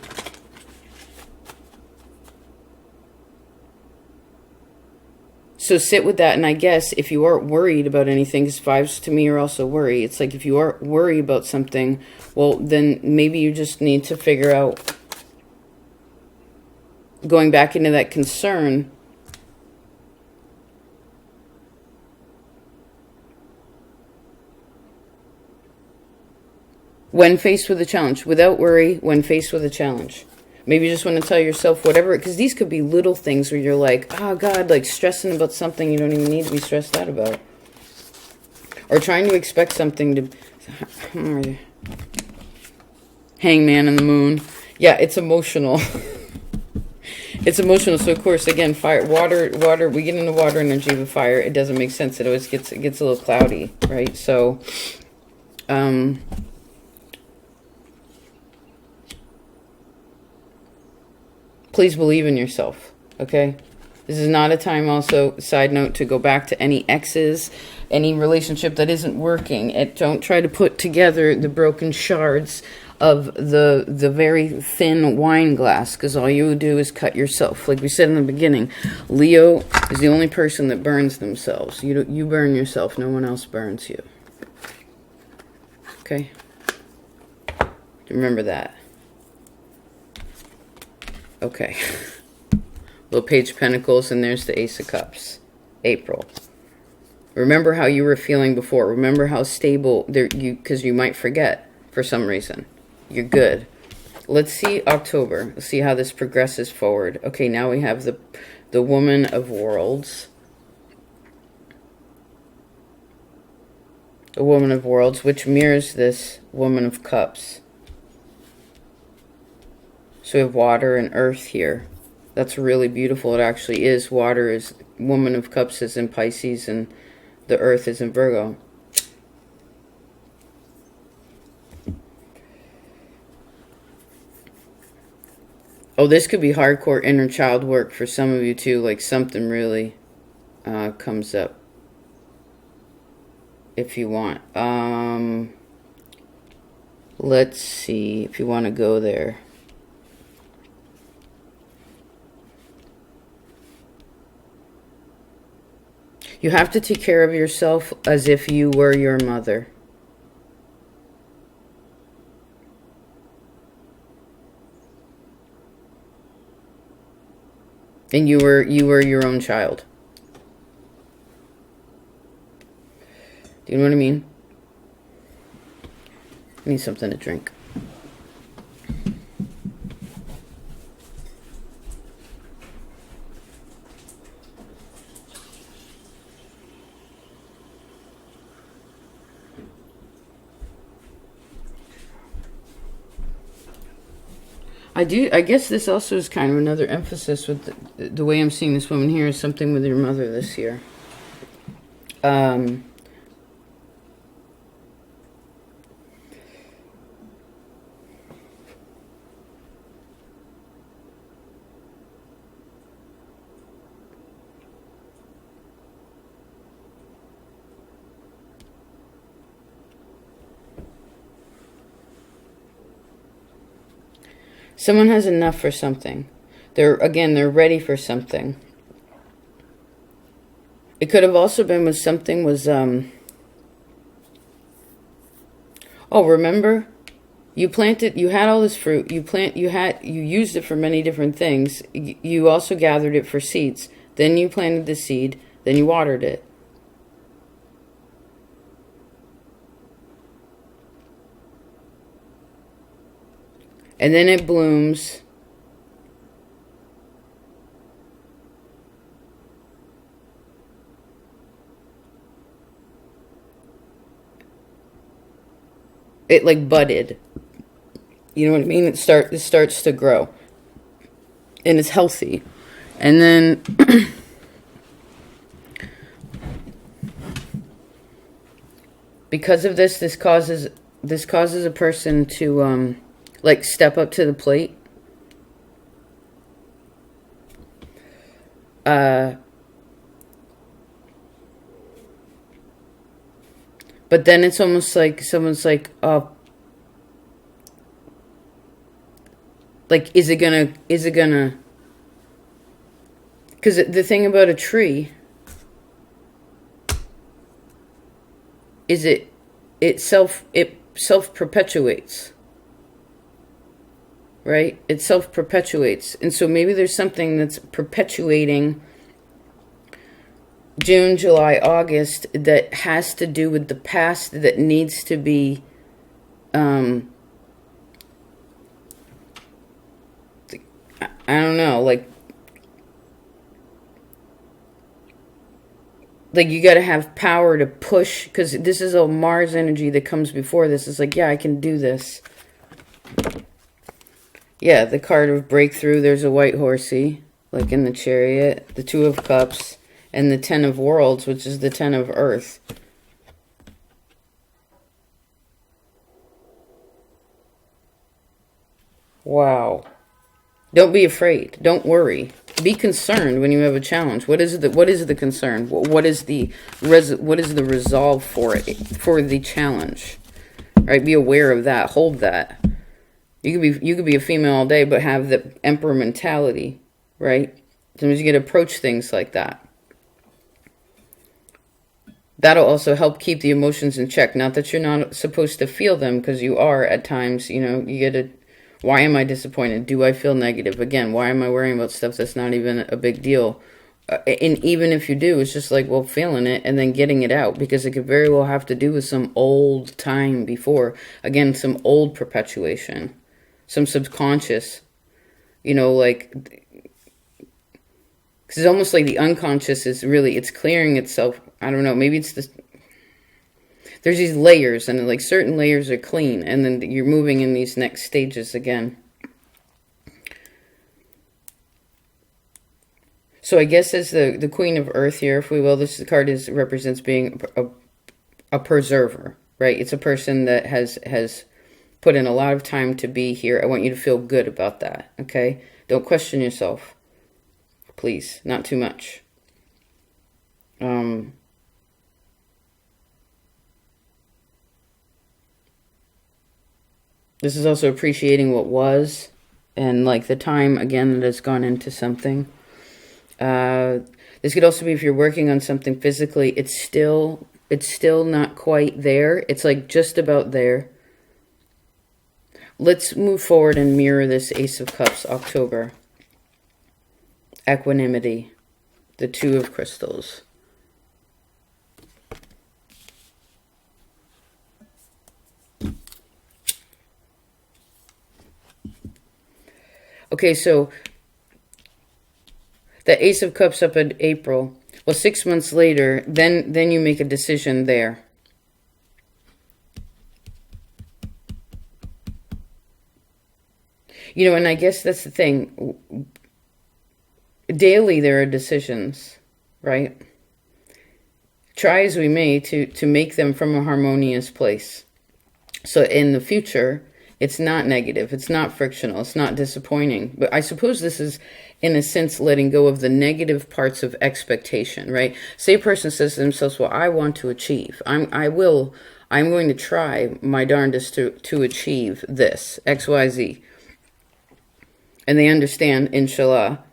sit with that, and I guess if you aren't worried about anything, because 5s to me are also worry. It's like if you are worried about something, well, then maybe you just need to figure out, going back into that concern, when faced with a challenge, without worry, when faced with a challenge. Maybe you just want to tell yourself whatever, because these could be little things where you're like, oh God, like stressing about something you don't even need to be stressed out about. Or trying to expect something to... Hangman and the Moon. Yeah, it's emotional. It's emotional, so of course, again, fire, water, we get into water energy with fire, it doesn't make sense. It always gets a little cloudy, right? So, please believe in yourself, okay? This is not a time, also, side note, to go back to any exes, any relationship that isn't working. Don't try to put together the broken shards of the very thin wine glass, because all you do is cut yourself. Like we said in the beginning, Leo is the only person that burns themselves. You burn yourself, no one else burns you. Okay? Remember that. Okay. Little Page of Pentacles, and there's the Ace of Cups. April. Remember how you were feeling before. Remember how stable, because you might forget for some reason. You're good. Let's see October. Let's see how this progresses forward. Okay, now we have the Woman of Worlds. The Woman of Worlds, which mirrors this Woman of Cups. So we have water and earth here. That's really beautiful. It actually is. Water is, Woman of Cups is in Pisces, and the earth is in Virgo. Oh, this could be hardcore inner child work for some of you too. Like something really comes up if you want. Let's see if you want to go there. You have to take care of yourself as if you were your mother. And you were your own child. Do you know what I mean? I need something to drink. I guess this also is kind of another emphasis with the way I'm seeing this woman here is something with your mother this year. Someone has enough for something. They're ready for something. It could have also been with something was, oh, remember? You planted, you had all this fruit, you used it for many different things. You also gathered it for seeds. Then you planted the seed, then you watered it. And then it blooms. It like budded. You know what I mean? It starts to grow. And it's healthy. And then because of this causes a person to like step up to the plate. But then it's almost like someone's like, oh, like, is it gonna, because the thing about a tree is it self-perpetuates. Right? It self-perpetuates. And so maybe there's something that's perpetuating June, July, August that has to do with the past that needs to be I don't know, like you got to have power to push, because this is a Mars energy that comes before this. It's like, yeah, I can do this. Yeah, the card of breakthrough, there's a white horsey, like in the Chariot, the Two of Cups, and the Ten of Worlds, which is the Ten of Earth. Wow. Don't be afraid. Don't worry. Be concerned when you have a challenge. What is the concern? What is the resolve for it, for the challenge? Right? Be aware of that. Hold that. You could be a female all day, but have the emperor mentality, right? Sometimes you get to approach things like that. That'll also help keep the emotions in check. Not that you're not supposed to feel them, because you are at times. You know, you get to, why am I disappointed? Do I feel negative? Again, why am I worrying about stuff that's not even a big deal? And even if you do, it's just like, well, feeling it and then getting it out, because it could very well have to do with some old time before. Again, some old perpetuation. Some subconscious, you know, like, because it's almost like the unconscious is really, it's clearing itself. I don't know, maybe it's this, there's these layers, and like certain layers are clean, and then you're moving in these next stages again. So I guess as the Queen of Earth here, if we will, this card represents being a preserver, right? It's a person that has put in a lot of time to be here. I want you to feel good about that, okay? Don't question yourself. Please, not too much. This is also appreciating what was, and like the time, again, that has gone into something. This could also be if you're working on something physically, it's still not quite there. It's like just about there. Let's move forward and mirror this Ace of Cups, October. Equanimity, the Two of Crystals. Okay, so the Ace of Cups up in April. Well, 6 months later, then you make a decision there. You know, and I guess that's the thing. Daily there are decisions, right? Try as we may to make them from a harmonious place. So in the future, it's not negative, it's not frictional, it's not disappointing. But I suppose this is, in a sense, letting go of the negative parts of expectation, right? Say a person says to themselves, well, I want to achieve. I'm going to try my darndest to achieve this, X, Y, Z. And they understand, inshallah.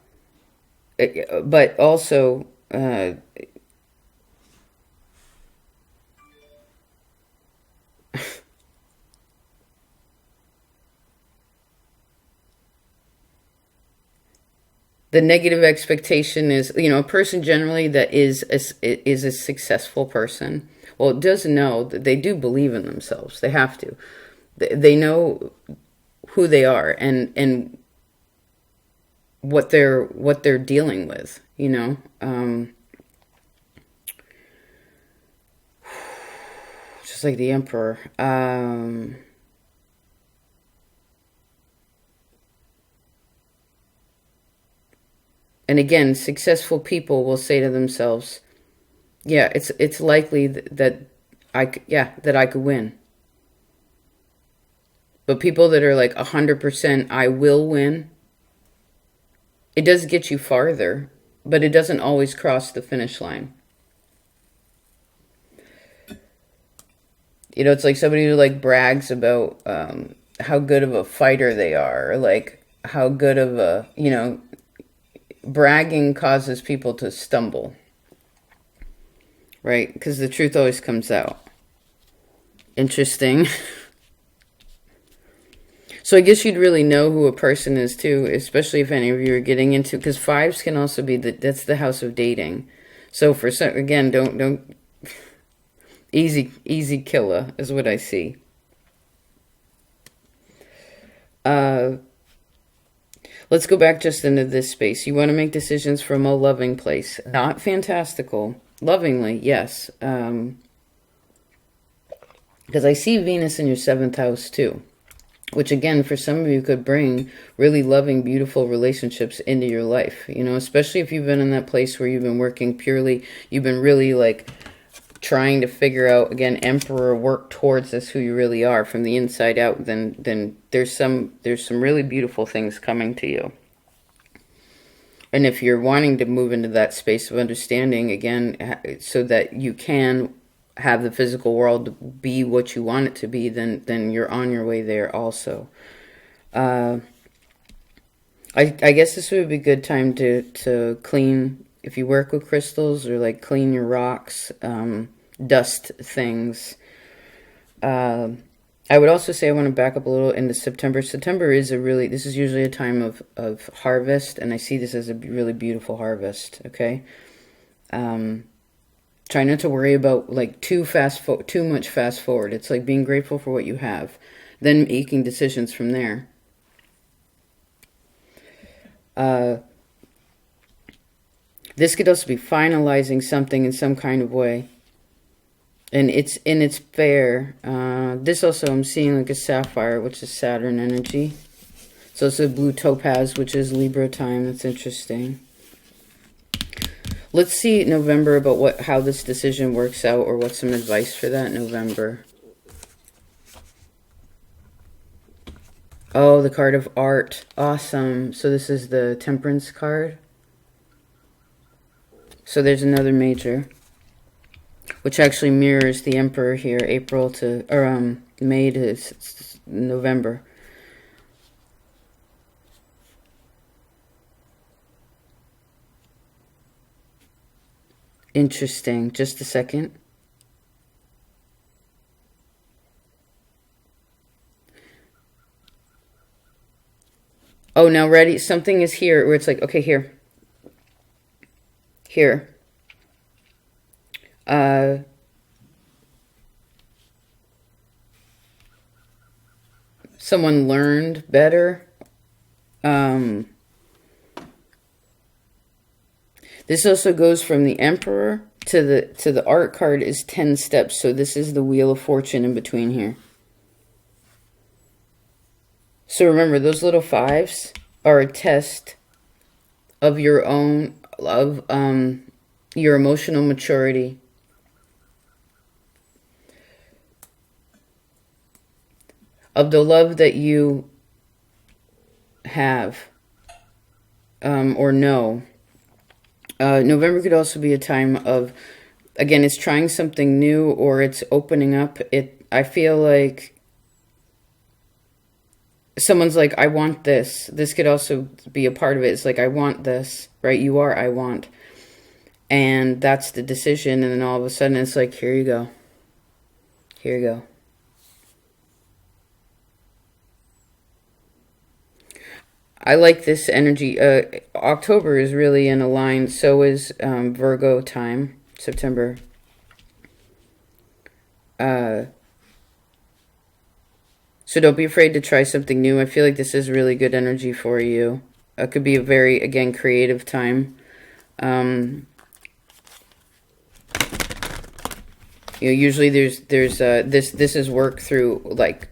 But also, the negative expectation is, you know, a person generally that is a successful person, well, does know that they do believe in themselves. They have to. They know who they are and what they're dealing with, you know. Just like the Emperor. And again, successful people will say to themselves, yeah, it's likely that I could win. But people that are like 100% I will win, it does get you farther, but it doesn't always cross the finish line. You know, it's like somebody who like brags about how good of a fighter they are, or like how good of a, you know, bragging causes people to stumble, right? Because the truth always comes out. Interesting. So I guess you'd really know who a person is too, especially if any of you are getting into, because fives can also be that's the house of dating. So for some, again, don't easy killer is what I see. Let's go back just into this space. You want to make decisions from a loving place, not fantastical. Lovingly, yes. Because I see Venus in your 7th house too. Which again, for some of you could bring really loving, beautiful relationships into your life. You know, especially if you've been in that place where you've been working purely, you've been really like trying to figure out, again, Emperor, work towards this, who you really are from the inside out, then there's some really beautiful things coming to you. And if you're wanting to move into that space of understanding, again, so that you can have the physical world be what you want it to be, then you're on your way there also. I guess this would be a good time to clean, if you work with crystals, or like clean your rocks, dust things. I would also say I want to back up a little into September. September is this is usually a time of harvest, and I see this as a really beautiful harvest, okay? Try not to worry about like too much fast forward. It's like being grateful for what you have, then making decisions from there. This could also be finalizing something in some kind of way, and it's fair. This also, I'm seeing like a sapphire, which is Saturn energy. So it's a blue topaz, which is Libra time. That's interesting. Let's see November about how this decision works out, or what's some advice for that November. Oh, the card of art. Awesome. So this is the Temperance card. So there's another major, which actually mirrors the Emperor here, April to, or May to November. Interesting. Just a second. Oh, now ready? Something is here where it's like, okay, here. Here. Someone learned better. This also goes from the Emperor to the art card is 10 steps. So this is the Wheel of Fortune in between here. So remember, those little fives are a test of your own, of your emotional maturity. Of the love that you have or know. November could also be a time of, again, it's trying something new or it's opening up. I feel like someone's like, I want this. This could also be a part of it. It's like, I want this, right? You are, I want. And that's the decision. And then all of a sudden it's like, here you go. Here you go. I like this energy. October is really in a line. So is Virgo time, September. So don't be afraid to try something new. I feel like this is really good energy for you. It could be a very, again, creative time. Usually there's this is work through, like,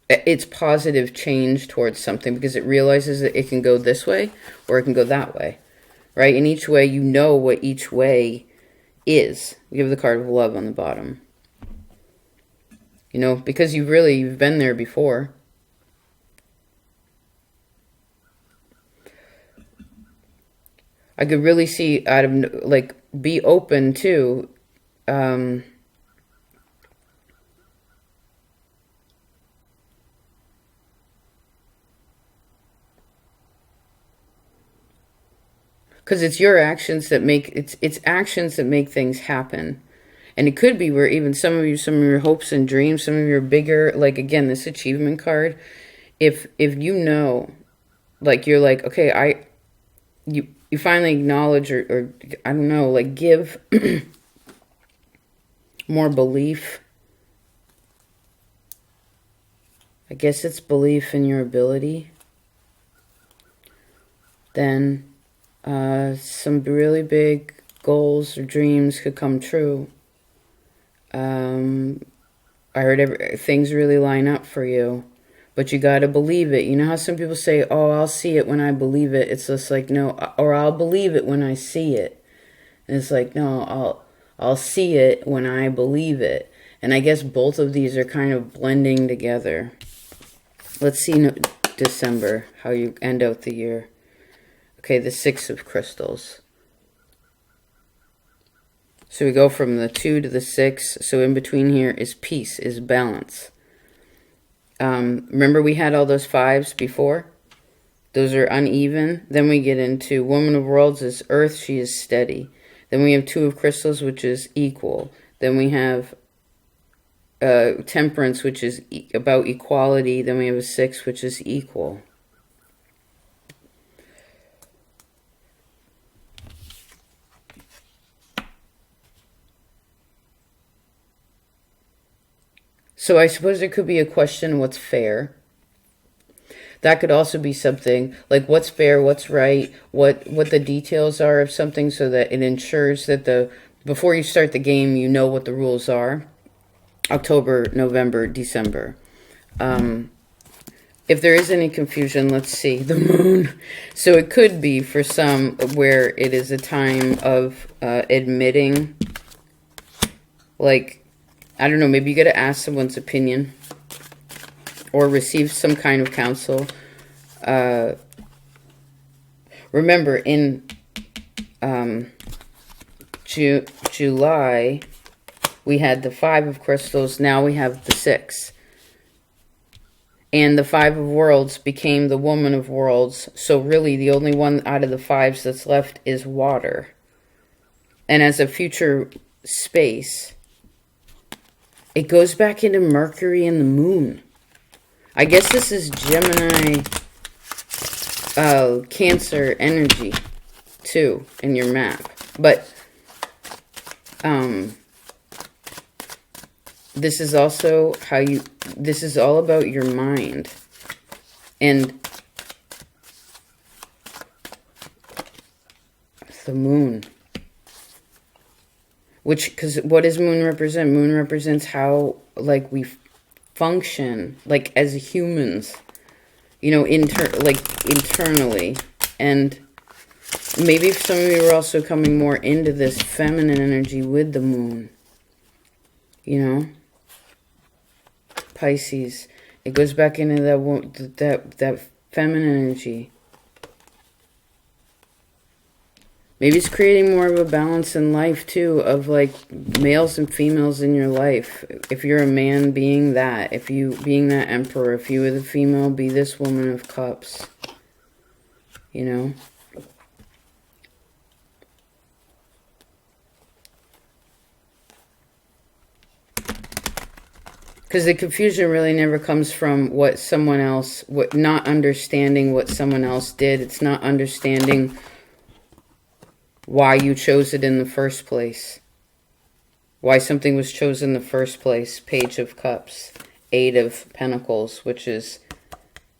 it's positive change towards something because it realizes that it can go this way or it can go that way, right? In each way, you know what each way is. You have the card of love on the bottom. Because you've been there before. I could really see be open to, because it's your actions that make, it's actions that make things happen. And it could be where even some of your hopes and dreams, some of your bigger, like, again, this achievement card, if like, you're like, okay, you finally acknowledge or I don't know, like, give more belief. I guess it's belief in your ability. Then some really big goals or dreams could come true. I heard things really line up for you, but you got to believe it. You know how some people say, oh, I'll see it when I believe it. It's just like, no, or I'll believe it when I see it. And it's like, no, I'll see it when I believe it. And I guess both of these are kind of blending together. Let's see December, how you end out the year. Okay, the Six of Crystals. So we go from the 2 to the 6. So in between here is peace, is balance. Remember we had all those 5s before? Those are uneven. Then we get into Woman of Worlds is Earth, she is steady. Then we have 2 of Crystals, which is equal. Then we have Temperance, which is about equality. Then we have a 6, which is equal. So I suppose there could be a question, what's fair? That could also be something like what's fair, what's right, what the details are of something so that it ensures that before you start the game, you know what the rules are. October, November, December. If there is any confusion, let's see, the moon. So it could be for some where it is a time of admitting, like, I don't know, maybe you got to ask someone's opinion or receive some kind of counsel. Remember, in July, we had the 5 of crystals. Now we have the 6. And the 5 of worlds became the woman of worlds. So really, the only one out of the 5s that's left is water. And as a future space, it goes back into Mercury and the moon. I guess this is Gemini, Cancer energy, too, in your map. But this is also how you, this is all about your mind. And the moon. Which, because what does moon represent? Moon represents how, like, we function, like, as humans. You know, internally. And maybe some of you are also coming more into this feminine energy with the moon. You know? Pisces. It goes back into that feminine energy. Maybe it's creating more of a balance in life, too, of, like, males and females in your life. If you're a man, being that. If you being that emperor. If you were the female, be this woman of cups. You know? Because the confusion really never comes from what someone else, not understanding what someone else did. It's not understanding why you chose it in the first place. Why something was chosen in the first place. Page of Cups. 8 of Pentacles, which is,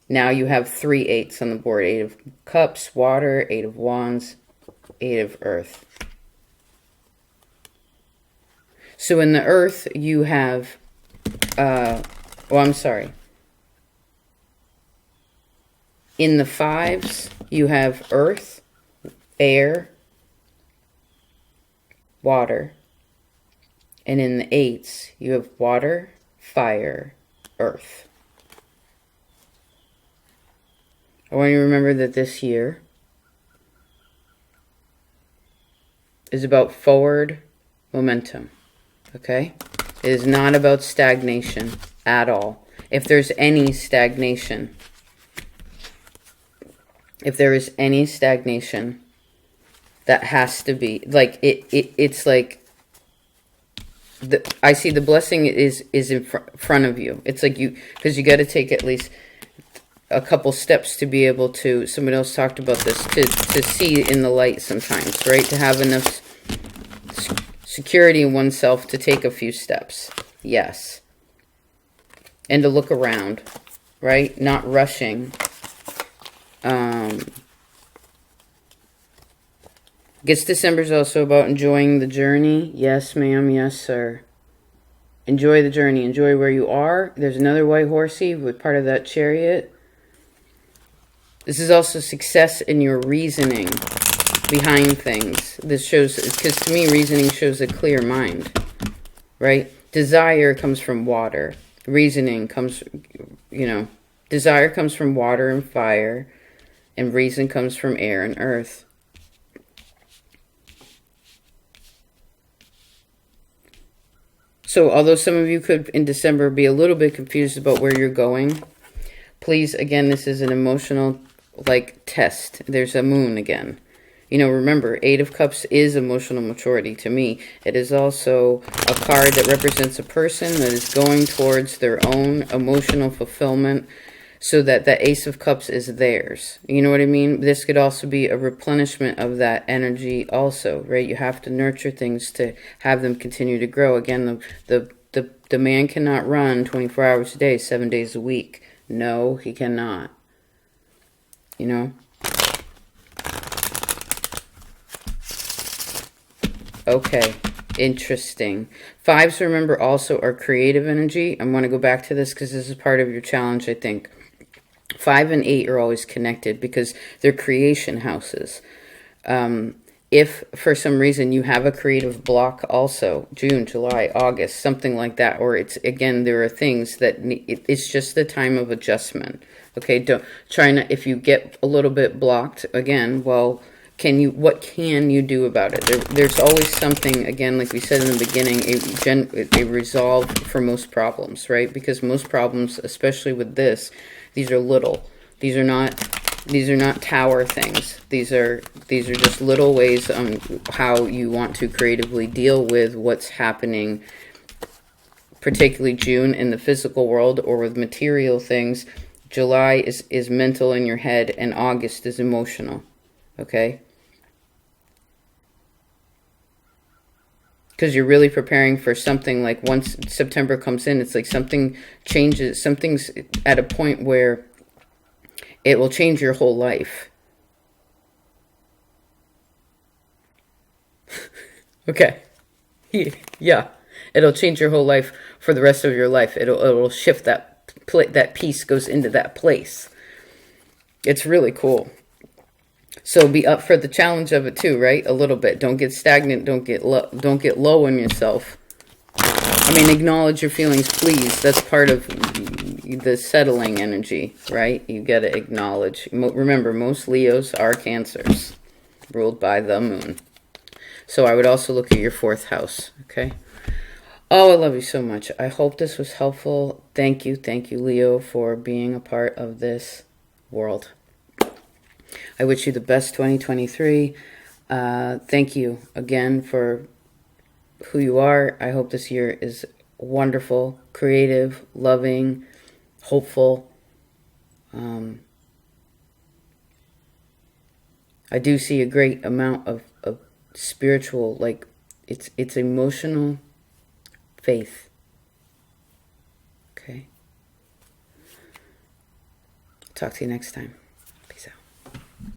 now you have 3 8s on the board. 8 of Cups, Water, 8 of Wands, 8 of Earth. So in the Earth, you have, I'm sorry. In the 5s, you have Earth, Air, Water. And in the 8s, you have Water, Fire, Earth. I want you to remember that this year is about forward momentum. Okay? It is not about stagnation at all. If there's any stagnation, that has to be, like, it's like, I see the blessing is in front of you. It's like you, because you got to take at least a couple steps to be able to, somebody else talked about this, to see in the light sometimes, right? To have enough security in oneself to take a few steps. Yes. And to look around, right? Not rushing. Guess December is also about enjoying the journey. Yes, ma'am. Yes, sir. Enjoy the journey. Enjoy where you are. There's another white horsey with part of that chariot. This is also success in your reasoning behind things. This shows, because to me, reasoning shows a clear mind, right? Desire comes from water. Reasoning comes, you know, desire comes from water and fire, and reason comes from air and earth. So although some of you could in December be a little bit confused about where you're going, please, again, this is an emotional, like, test. There's a moon again. You know, remember, 8 of Cups is emotional maturity to me. It is also a card that represents a person that is going towards their own emotional fulfillment, so that the Ace of Cups is theirs. You know what I mean? This could also be a replenishment of that energy also, right? You have to nurture things to have them continue to grow. Again, the man cannot run 24 hours a day, 7 days a week. No, he cannot. You know? Okay, interesting. 5s, remember, also are creative energy. I want to go back to this because this is part of your challenge, I think. 5 and 8 are always connected because they're creation houses. if for some reason you have a creative block also, June, July, August, something like that, or it's, again, there are things that it's just the time of adjustment. Okay, don't try not, if you get a little bit blocked, again, well, what can you do about it? There's always something, again, like we said in the beginning, a resolve for most problems, right? Because most problems, especially with this, these are little. These are not tower things. These are just little ways on how you want to creatively deal with what's happening, particularly June in the physical world or with material things. July is mental in your head, and August is emotional. Okay? Because you're really preparing for something, like once September comes in, it's like something changes, something's at a point where it will change your whole life. Okay. Yeah. It'll change your whole life for the rest of your life. It'll shift that piece goes into that place. It's really cool. So be up for the challenge of it too, right? A little bit. Don't get stagnant. Don't get low on yourself. I mean, acknowledge your feelings, please. That's part of the settling energy, right? You got to acknowledge. Remember, most Leos are Cancers, ruled by the moon. So I would also look at your 4th house, okay? Oh, I love you so much. I hope this was helpful. Thank you, Leo, for being a part of this world. I wish you the best 2023. Thank you again for who you are. I hope this year is wonderful, creative, loving, hopeful. I do see a great amount of spiritual, like it's emotional faith. Okay. Talk to you next time.